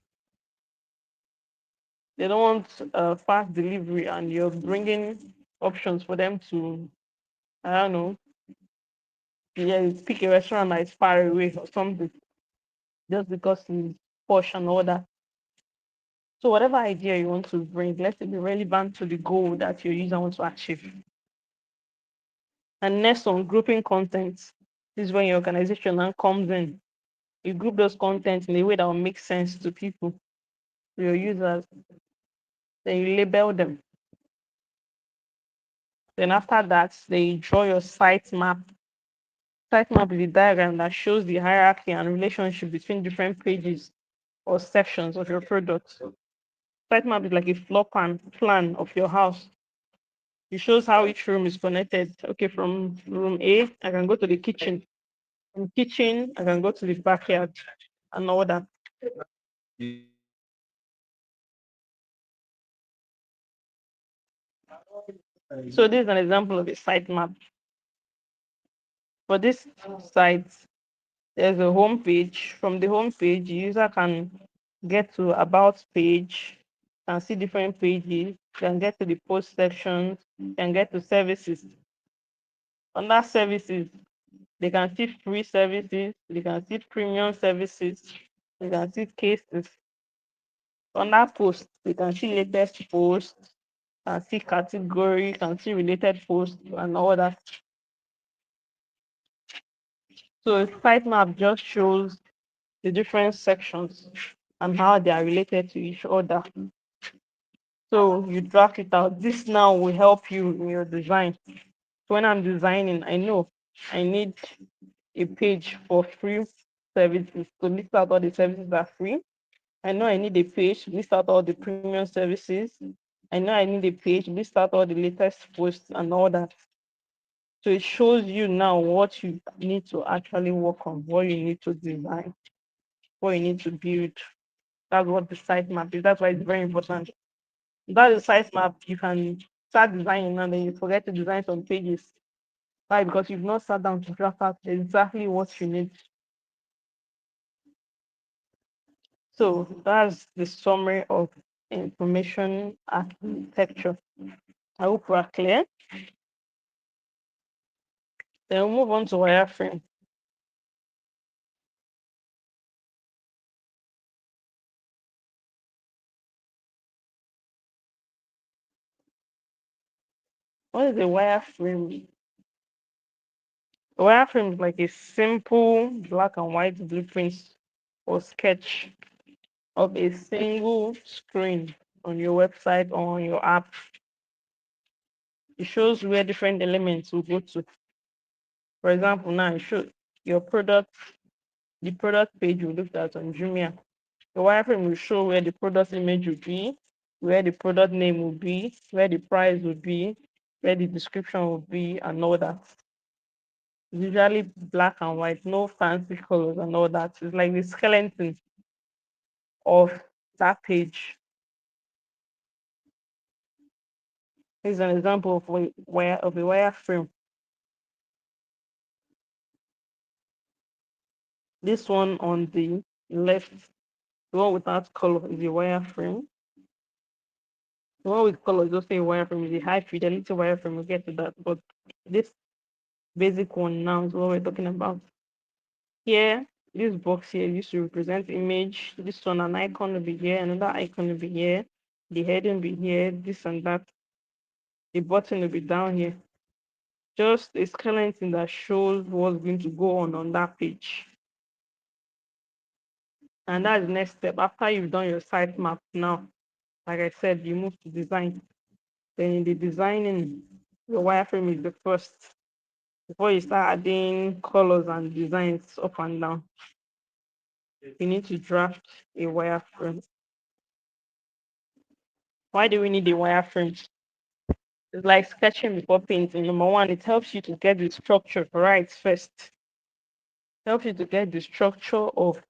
They don't want fast delivery, and you're bringing options for them to, I don't know, yeah, pick a restaurant that is far away or something, just because it's posh and all that. So whatever idea you want to bring, let it be relevant to the goal that your user wants to achieve. And next on grouping content. This is when your organization now comes in. You group those content in a way that will make sense to people, to your users. Then you label them. Then after that, they draw your site map. Site map is a diagram that shows the hierarchy and relationship between different pages or sections of your product. Site map is like a floor plan of your house. It shows how each room is connected. Okay, from room A, I can go to the kitchen. From kitchen, I can go to the backyard and all that. So this is an example of a site map. For this site, there's a home page. From the home page, the user can get to about page, can see different pages, can get to the post sections, can get to services. Under services, they can see free services, they can see premium services, they can see cases. Under post, they can see latest posts, can see category, can see related posts and all that. So a sitemap just shows the different sections and how they are related to each other. So you draft it out. This now will help you in your design. So when I'm designing, I know I need a page for free services to list out all the services that are free. I know I need a page to list out all the premium services. I know I need a page to list out all the latest posts and all that. So it shows you now what you need to actually work on, what you need to design, what you need to build. That's what the site map is. That's why it's very important. Without the site map, you can start designing and then you forget to design some pages. Why? Because you've not sat down to draft out exactly what you need. So that's the summary of information architecture. I hope we're clear. Then we'll move on to wireframe. What is a wireframe? A wireframe is like a simple black and white blueprint or sketch of a single screen on your website or on your app. It shows where different elements will go to. For example, now it shows your product, the product page you looked at on Jumia. The wireframe will show where the product image will be, where the product name will be, where the price will be, where the description will be, and all that. It's usually black and white, no fancy colors and all that. It's like the skeleton of that page. Here's an example of a wireframe. This one on the left, the one without color is a wireframe. The one with color is also a wireframe, is a high fidelity wireframe. We'll get to that. But this basic one now is what we're talking about. Here, this box here used to represent image. This one, an icon will be here, another icon will be here, the heading will be here, this and that. The button will be down here. Just a skeleton that shows what's going to go on that page. And that's the next step. After you've done your site map now, like I said, you move to design. Then in the designing, your wireframe is the first. Before you start adding colors and designs up and down, you need to draft a wireframe. Why do we need a wireframe? It's like sketching before painting. Number one, it helps you to get the structure right first. It helps you to get the structure of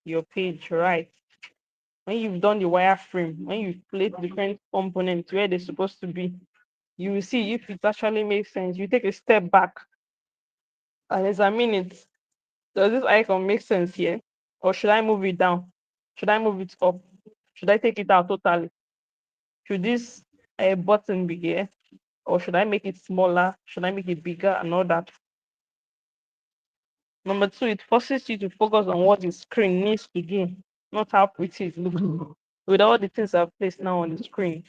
your page right. When you've done the wireframe, when you've placed different components where they're supposed to be, you will see if it actually makes sense. You take a step back and examine it. Does this icon make sense here? Or should I move it down? Should I move it up? Should I take it out totally? Should this button be here? Or should I make it smaller? Should I make it bigger and all that? Number two, it forces you to focus on what the screen needs to do, not how pretty it looks. With all the things I've placed now on the screen,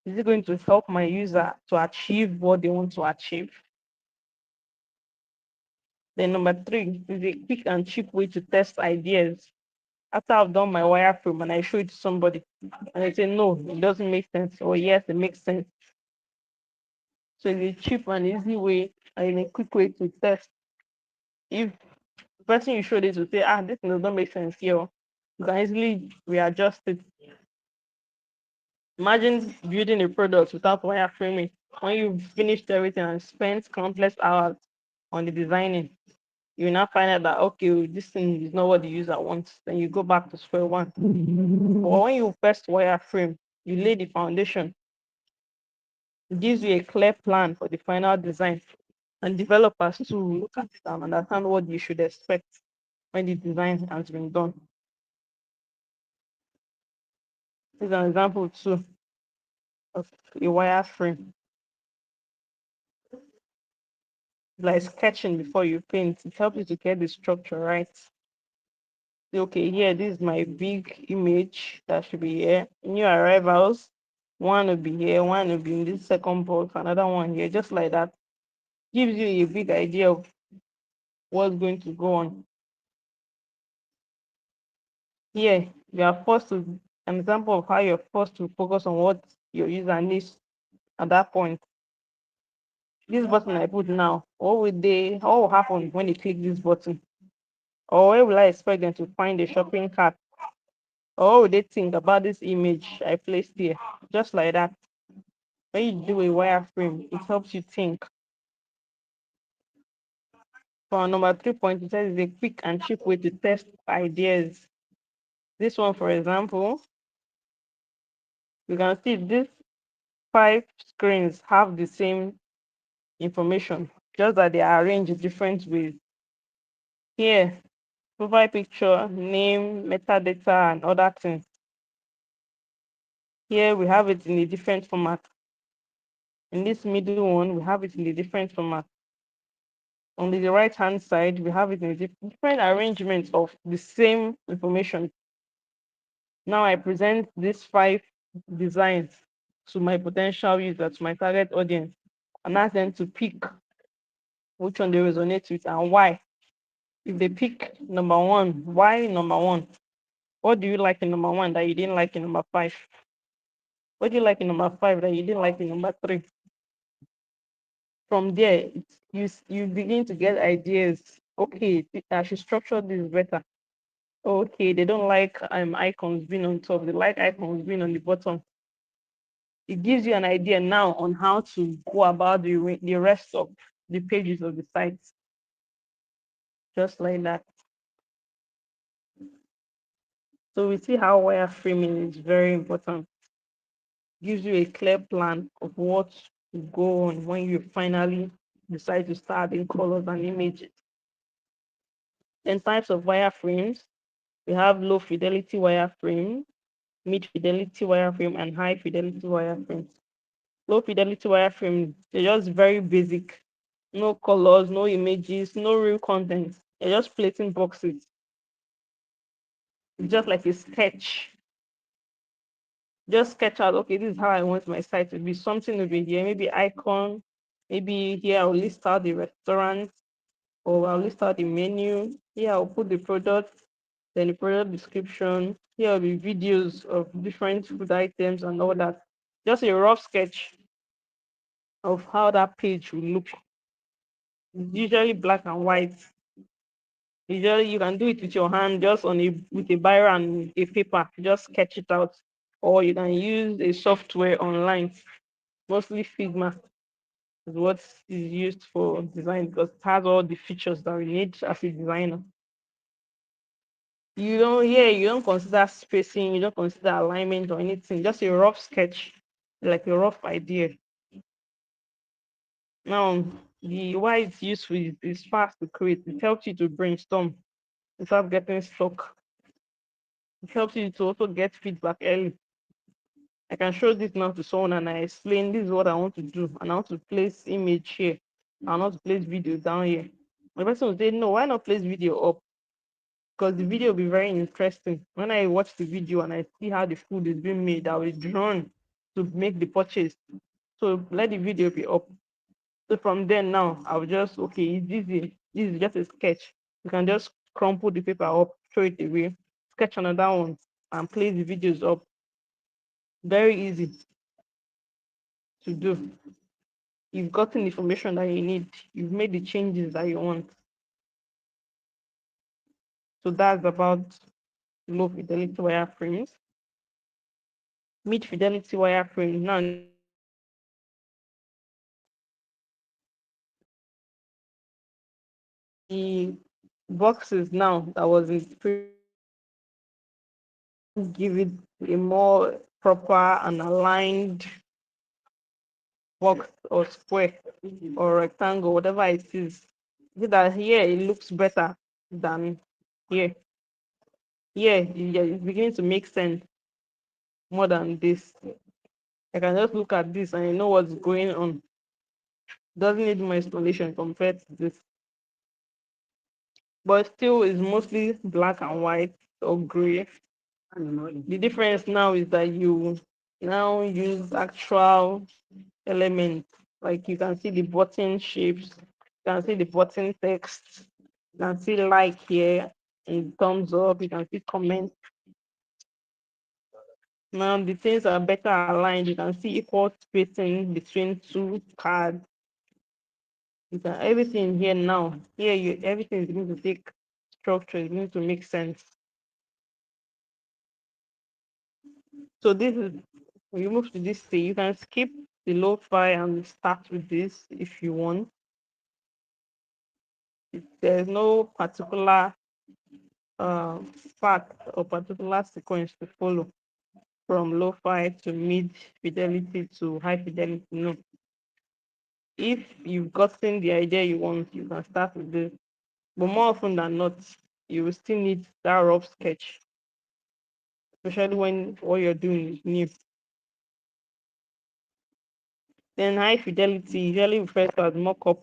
is it going to help my user to achieve what they want to achieve? Then number three is a quick and cheap way to test ideas. After I've done my wireframe and I show it to somebody and they say, no, it doesn't make sense, or yes, it makes sense. So it's a cheap and easy way and a quick way to test. If the person you showed it to say, this does not make sense here, you can easily readjust it. Imagine building a product without wireframing. When you've finished everything and spent countless hours on the designing, you now find out that okay, this thing is not what the user wants. Then you go back to square one. But when you first wireframe, you lay the foundation. It gives you a clear plan for the final design. And developers to look at it and understand what you should expect when the design has been done. This is an example too of a wireframe. Like sketching before you paint. It helps you to get the structure right. Say, okay, here, this is my big image that should be here. New arrivals, one will be here, one will be in this second box, another one here, just like that. Gives you a big idea of what's going to go on. Here, you are forced to, an example of how you're forced to focus on what your user needs at that point. This button I put now, what will happen when they click this button? Or where will I expect them to find a shopping cart? Or what would they think about this image I placed here? Just like that. When you do a wireframe, it helps you think. For number 3 point, it says it's a quick and cheap way to test ideas. This one, for example, you can see these 5 screens have the same information, just that they are arranged different ways. Here, profile picture, name, metadata, and other things. Here we have it in a different format. In this middle one, we have it in a different format. On the right hand side, we have it in a different arrangement of the same information. Now I present these 5 designs to my potential users, to my target audience, and ask them to pick which one they resonate with and why. If they pick number one, why number one? What do you like in number one that you didn't like in number five? What do you like in number five that you didn't like in number three? From there, you begin to get ideas. Okay, I should structure this better. Okay, they don't like icons being on top. They like icons being on the bottom. It gives you an idea now on how to go about the rest of the pages of the site. Just like that. So we see how wireframing is very important. Gives you a clear plan of what to go on when you finally decide to start in colors and images. Then types of wireframes. We have low fidelity wireframe, mid fidelity wireframe, and high fidelity wireframe. Low fidelity wireframe, they're just very basic. No colors, no images, no real content. They're just placing boxes. It's just like a sketch. Just sketch out, okay, this is how I want my site to be. Something over here, maybe icon. Maybe here I'll list out the restaurant, or I'll list out the menu. Here I'll put the product, then the product description. Here will be videos of different food items and all that. Just a rough sketch of how that page will look. It's usually black and white. Usually you can do it with your hand, just on a with a biro and a paper, just sketch it out. Or you can use a software online, mostly Figma is what is used for design because it has all the features that we need as a designer. You don't consider spacing, you don't consider alignment or anything, just a rough sketch, like a rough idea. Now, the why it's useful is fast to create. It helps you to brainstorm without getting stuck. It helps you to also get feedback early. I can show this now to someone and I explain this is what I want to do and I want to place image here. I want to place video down here. The person will say, no, why not place video up? Because the video will be very interesting. When I watch the video and I see how the food is being made, I will be drawn to make the purchase. So let the video be up. So from then now, I'll just, okay, it's easy. This is just a sketch. You can just crumple the paper up, throw it away, sketch another one, and play the videos up. Very easy to do. You've gotten the information that you need. You've made the changes that you want. So that's about low fidelity wireframes. Mid fidelity wireframe. Now this is the boxes now that was in the previous give it a more proper and aligned box or square or rectangle, whatever it is. See that here it looks better than here. Here, yeah, it's beginning to make sense more than this. I can just look at this and I know what's going on. Doesn't need more explanation compared to this. But still is mostly black and white or gray. The difference now is that you now use actual elements. Like you can see the button shapes, you can see the button text, you can see like here and thumbs up, you can see comment. Now the things are better aligned. You can see equal spacing between two cards. You can everything here now. Here you everything is going to take structure, it's going to make sense. So this is when you move to this stage, you can skip the lo-fi and start with this if you want. There's no particular path or particular sequence to follow from lo-fi to mid fidelity to high fidelity. No. If you've gotten the idea you want, you can start with this. But more often than not, you will still need that rough sketch, especially when what you're doing is new. Then high fidelity usually refers to as mock-up.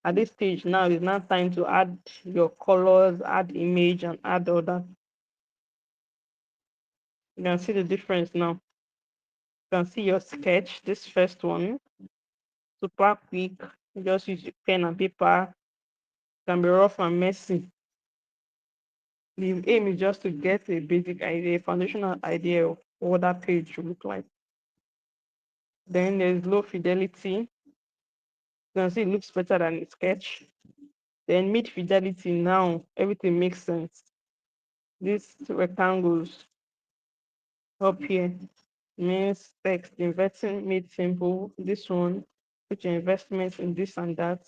At this stage now, it's now time to add your colors, add image, and add other. You can see the difference now. You can see your sketch, this first one, super quick. You just use your pen and paper. Can be rough and messy. The aim is just to get a basic idea, a foundational idea of what that page should look like. Then there's low fidelity. You can see it looks better than a sketch. Then mid fidelity, now everything makes sense. These rectangles up here means text investing made simple. This one, put your investments in this and that.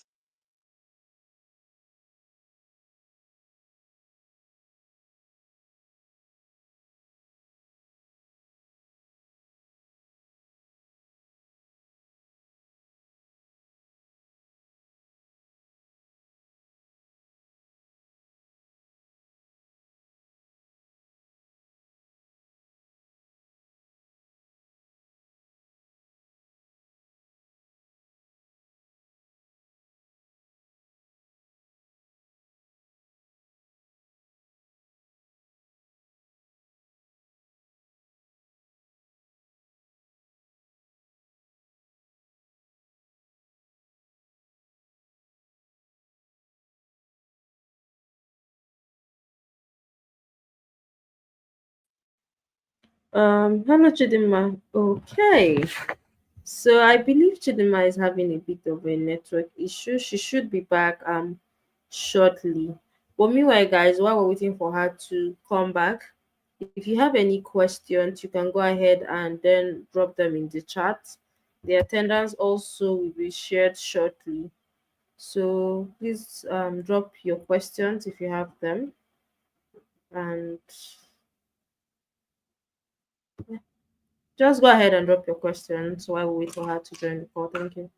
Hello Chidima. Okay. So I believe Chidima is having a bit of a network issue. She should be back shortly. But meanwhile, guys, while we're waiting for her to come back, if you have any questions, you can go ahead and then drop them in the chat. The attendance also will be shared shortly. So please drop your questions if you have them. And just go ahead and drop your questions while we wait for her to join the call. Thank you.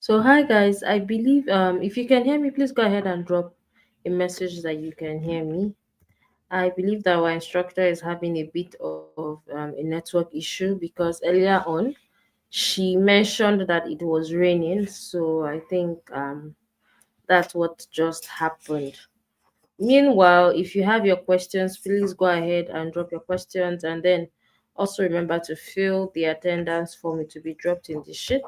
So hi guys, I believe if you can hear me, please go ahead and drop a message that you can hear me. I believe that our instructor is having a bit of a network issue because earlier on she mentioned that it was raining. So I think that's what just happened. Meanwhile, if you have your questions, please go ahead and drop your questions, and then also remember to fill the attendance form to be dropped in the sheet,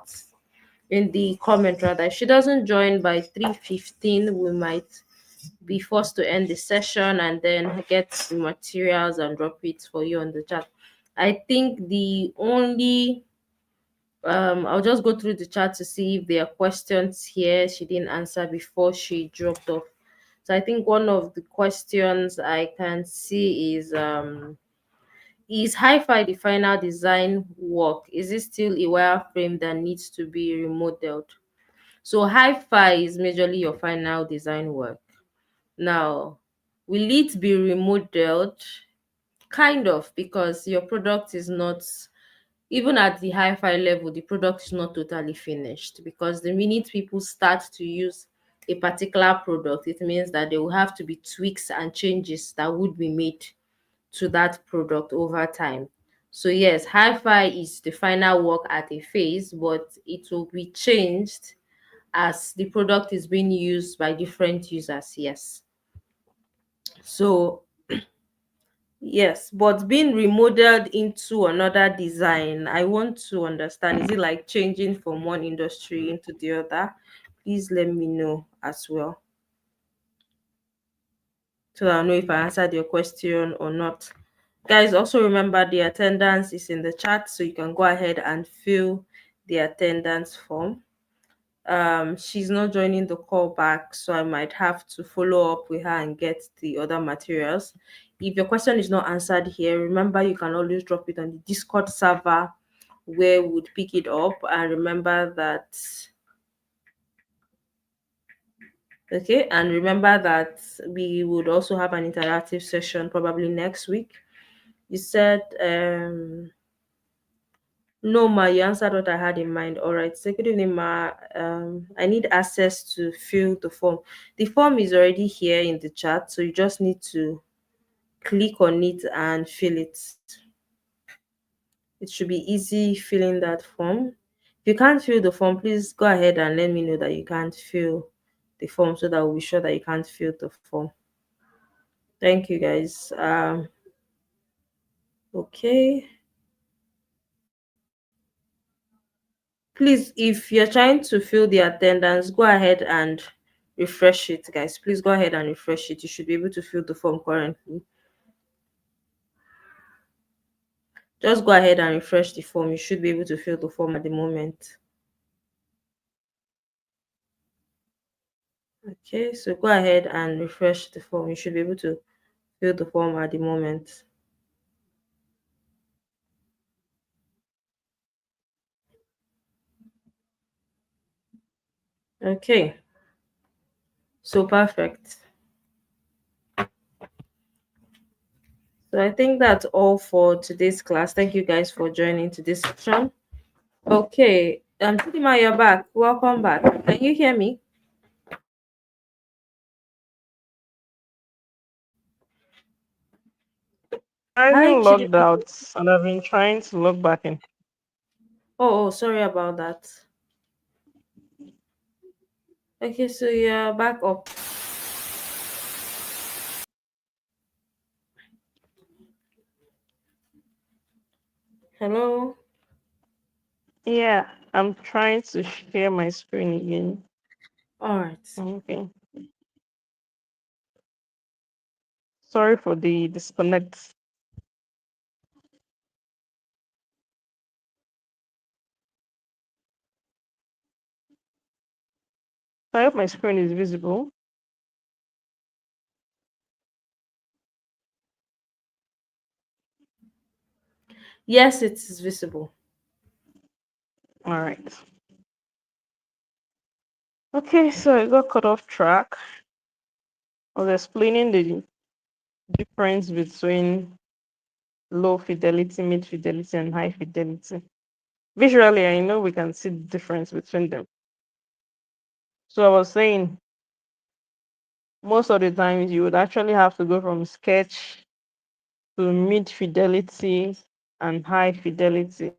in the comment rather. If she doesn't join by 3:15, we might be forced to end the session and then get the materials and drop it for you on the chat. I think the only I'll just go through the chat to see if there are questions here she didn't answer before she dropped off. So I think one of the questions I can see is hi-fi the final design work? Is it still a wireframe that needs to be remodeled? So hi-fi is majorly your final design work. Now, will it be remodeled? Kind of, because your product is not, even at the hi-fi level, the product is not totally finished. Because the minute people start to use a particular product, it means that there will have to be tweaks and changes that would be made to that product over time. So yes, hi-fi is the final work at a phase, but it will be changed as the product is being used by different users. Yes. So yes, but being remodeled into another design, I want to understand, is it like changing from one industry into the other? Please let me know as well, so that I know if I answered your question or not. Guys, also remember the attendance is in the chat, so you can go ahead and fill the attendance form. She's not joining the call back, so I might have to follow up with her and get the other materials. If your question is not answered here, remember you can always drop it on the Discord server where we would pick it up. And remember that, okay, and remember that we would also have an interactive session probably next week. You said no, ma, you answered what I had in mind. All right. So good evening, ma. I need access to fill the form. The form is already here in the chat, so you just need to click on it and fill it. It should be easy filling that form. If you can't fill the form, please go ahead and let me know that you can't fill the form so that we'll be sure that you can't fill the form. Thank you, guys. Okay. Please, if you're trying to fill the attendance, go ahead and refresh it, guys. Please go ahead and refresh it. You should be able to fill the form currently. Just go ahead and refresh the form. You should be able to fill the form at the moment. Okay, so go ahead and refresh the form. You should be able to fill the form at the moment. Okay, so perfect. So I think that's all for today's class. Thank you guys for joining to this session. Okay, Chidima, you're back. Welcome back. Can you hear me? I Hi, even logged Chidima. out and I've been trying to log back in. Oh, sorry about that. Okay, so you're back up. Hello. Yeah, I'm trying to share my screen again. All right. Okay. Sorry for the disconnect. I hope my screen is visible. Yes, it is visible. All right. Okay, so I got cut off track. I was explaining the difference between low fidelity, mid fidelity, and high fidelity. Visually, I know we can see the difference between them. So I was saying, most of the times you would actually have to go from sketch to mid fidelity and high fidelity.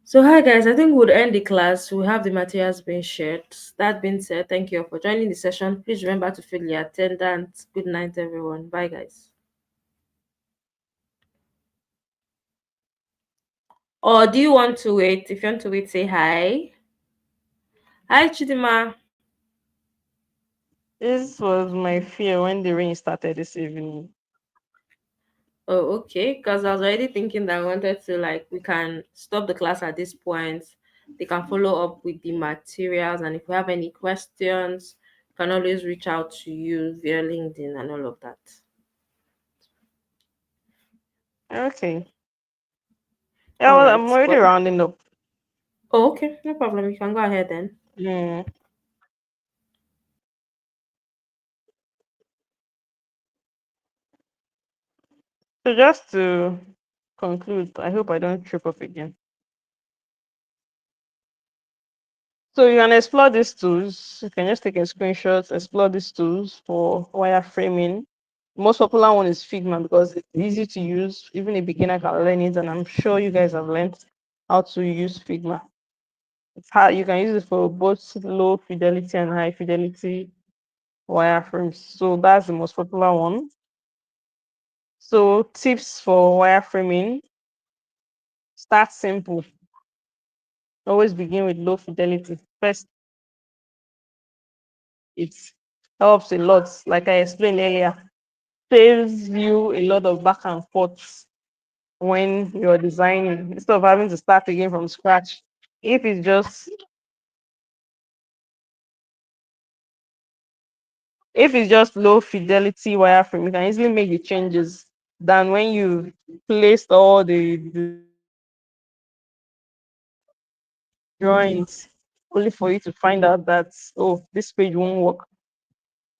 So, hi guys, I think we'll end the class. We have the materials being shared. That being said, thank you all for joining the session. Please remember to fill your attendance. Good night, everyone. Bye, guys. Or do you want to wait? If you want to wait, say hi. Hi, Chidima. This was my fear when the rain started this evening. Oh, okay. Because I was already thinking that I wanted to, like, we can stop the class at this point. They can follow up with the materials. And if we have any questions, we can always reach out to you via LinkedIn and all of that. Okay. Yeah, All well, right. I'm already But, rounding up. oh, okay. No problem. You can go ahead then. Mm. So just to conclude, I hope I don't trip up again. So you can explore these tools. You can just take a screenshot, explore these tools for wireframing. Most popular one is Figma because it's easy to use. Even a beginner can learn it, and I'm sure you guys have learned how to use Figma. It's hard. You can use it for both low fidelity and high fidelity wireframes. So that's the most popular one. So tips for wireframing: start simple. Always begin with low fidelity. First, it helps a lot. Like I explained earlier, saves you a lot of back and forth when you're designing instead of having to start again from scratch. If it's just if it's just low fidelity wireframe, you can easily make the changes than when you placed all the drawings only for you to find out that, oh, this page won't work.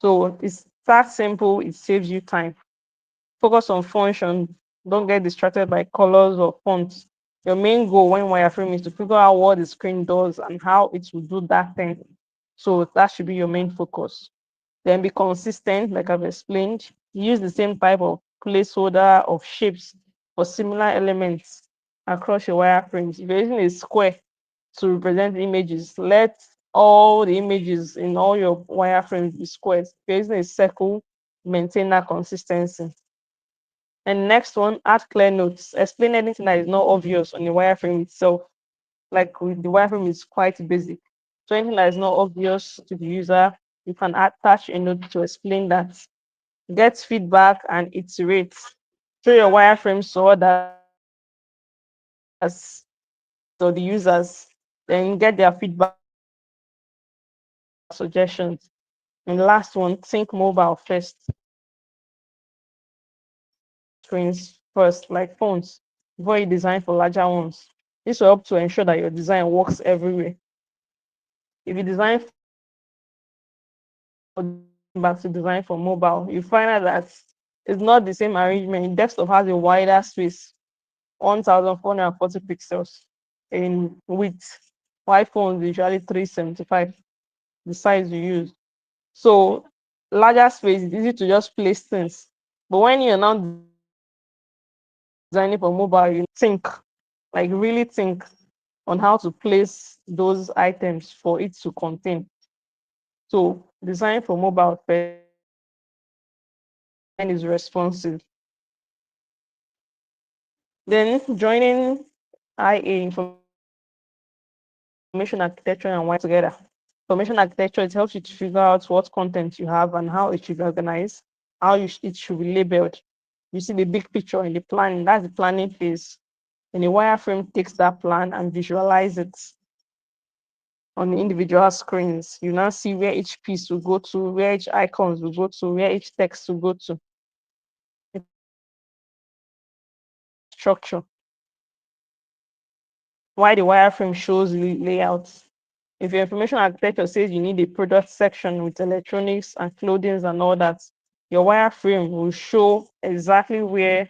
So it's that simple, it saves you time. Focus on function. Don't get distracted by colors or fonts. Your main goal when wireframe is to figure out what the screen does and how it will do that thing. So that should be your main focus. Then be consistent, like I've explained. Use the same type of placeholder of shapes for similar elements across your wireframes. If you're using a square to represent images, let all the images in all your wireframes be squares. If you're using a circle, maintain that consistency. And next one, add clear notes. Explain anything that is not obvious on the wireframe itself. Like with the wireframe is quite basic. So anything that is not obvious to the user, you can attach a note to explain that. get feedback and iterate. Show your wireframes to others or the users, then get their feedback and suggestions. And the last one, think mobile first. Design for smaller screens first, like phones, before you design for larger ones. This will help to ensure that your design works everywhere. If you design for back to design for mobile, you find out that it's not the same arrangement. Desktop has a wider space, 1440 pixels in width, while phones usually 375, the size you use. So larger space is easy to just place things. But when you're now designing for mobile, you think, like really think on how to place those items for it to contain. So design for mobile first, then design is responsive. Then joining IA, information architecture and wireframing together. Information architecture, it helps you to figure out what content you have and how it should be organized, it should be labeled. You see the big picture in the planning, that's the planning phase. And the wireframe takes that plan and visualize it on the individual screens. You now see where each piece will go to, where each icons will go to, where each text will go to. It creates structure. Why the wireframe shows layouts. If your information architecture says you need a product section with electronics and clothing and all that, your wireframe will show exactly where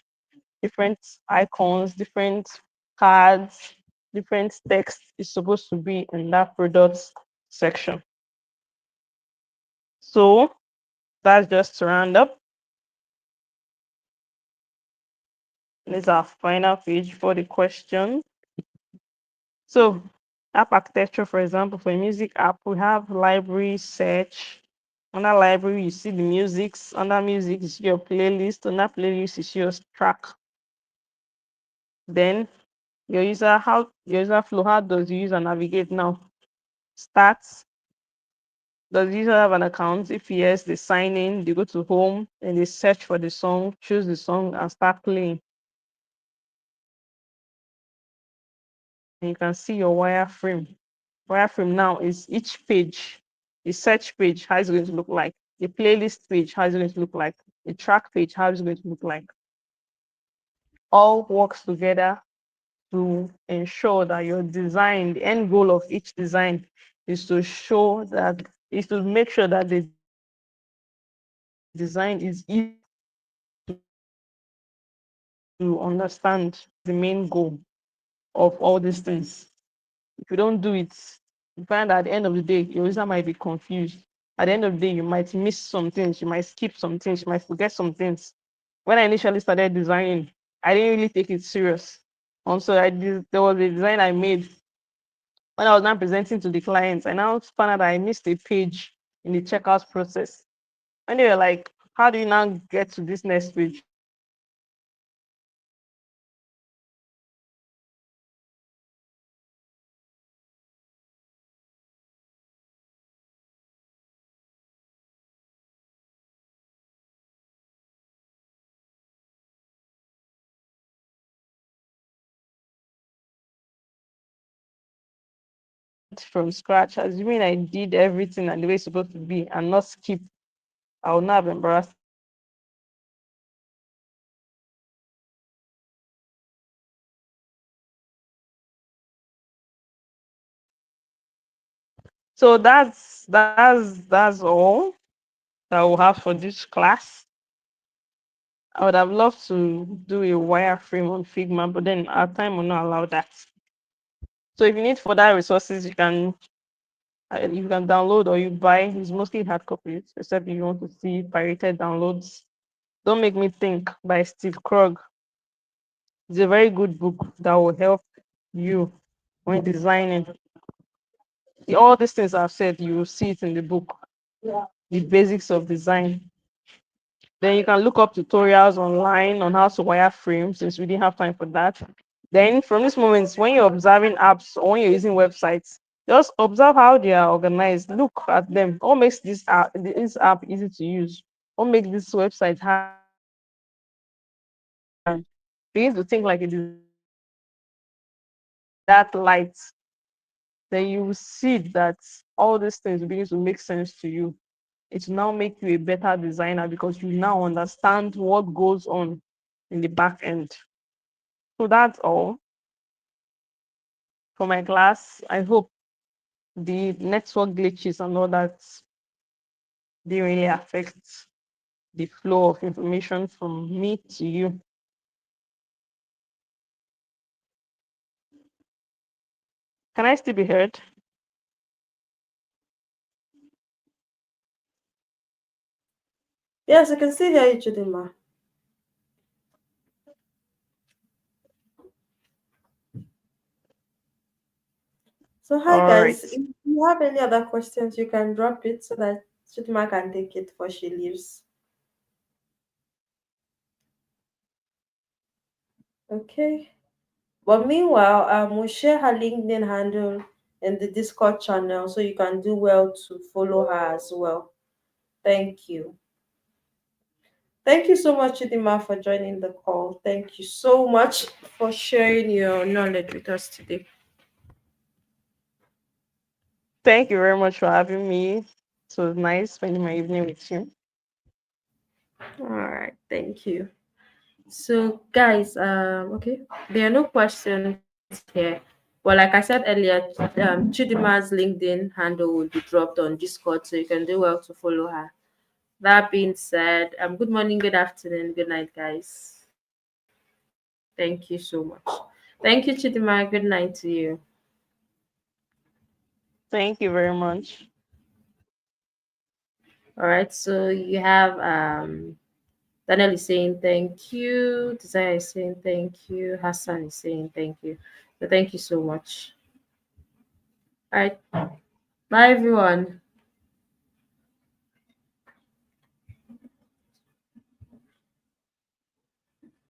different icons, different cards, different text is supposed to be in that product section. So that's just to round up. This is our final page for the question. So app architecture, for example, for a music app, we have library, search. Under library, you see the musics. Under music, you see your playlist. Under playlist, you see your track. Then your user flow, how does the user navigate now? Starts. Does the user have an account? If yes, they sign in, they go to home, and they search for the song, choose the song, and start playing. And you can see your wireframe. Wireframe now is each page, the search page, how is it going to look like? The playlist page, how is it going to look like? The track page, how is it going to look like? All works together to ensure that your design, the end goal of each design is to show that, is to make sure that the design is easy to understand. The main goal of all these things. If you don't do it, you find that at the end of the day, your user might be confused. At the end of the day, you might miss some things, you might skip some things, you might forget some things. When I initially started designing, I didn't really take it serious. Also, there was a design I made when I was now presenting to the clients. I now found out that I missed a page in the checkout process. And they were like, how do you now get to this next page? From scratch, assuming I did everything and the way it's supposed to be and not skip, I would not have embarrassed. So that's all that we'll have for this class. I would have loved to do a wireframe on Figma, but then our time will not allow that. So if you need further resources, you can download or you buy. It's mostly hard copies, except if you want to see pirated downloads. Don't Make Me Think by Steve Krug. It's a very good book that will help you when designing. All these things I've said, you will see it in the book. The basics of design. Then you can look up tutorials online on how to wireframe, since we didn't have time for that. Then from this moment, when you're observing apps or when you're using websites, just observe how they are organized. Look at them. What makes this app easy to use? what makes this website hard to understand. Begin to think like a designer. That light, then you will see that all these things will begin to make sense to you. It will now make you a better designer because you now understand what goes on in the back end. So that's all for my class. I hope the network glitches and all that didn't really affect the flow of information from me to you. Can I still be heard? Yes, I can still hear you, Chidima. So, hi All right. guys. If you have any other questions, you can drop it so that Chidima can take it before she leaves. Okay. But meanwhile, we'll share her LinkedIn handle in the Discord channel so you can do well to follow her as well. Thank you. Thank you so much, Chidima, for joining the call. Thank you so much for sharing your knowledge with us today. Thank you very much for having me. It was nice spending my evening with you. All right, thank you. So, guys, okay, there are no questions here. Well, like I said earlier, Chidima's LinkedIn handle will be dropped on Discord, so you can do well to follow her. That being said, good morning, good afternoon, good night, guys. Thank you so much. Thank you, Chidima. Good night to you. Thank you very much. All right, so you have Daniel is saying thank you. Desire is saying thank you. Hassan is saying thank you. So thank you so much. All right, bye everyone.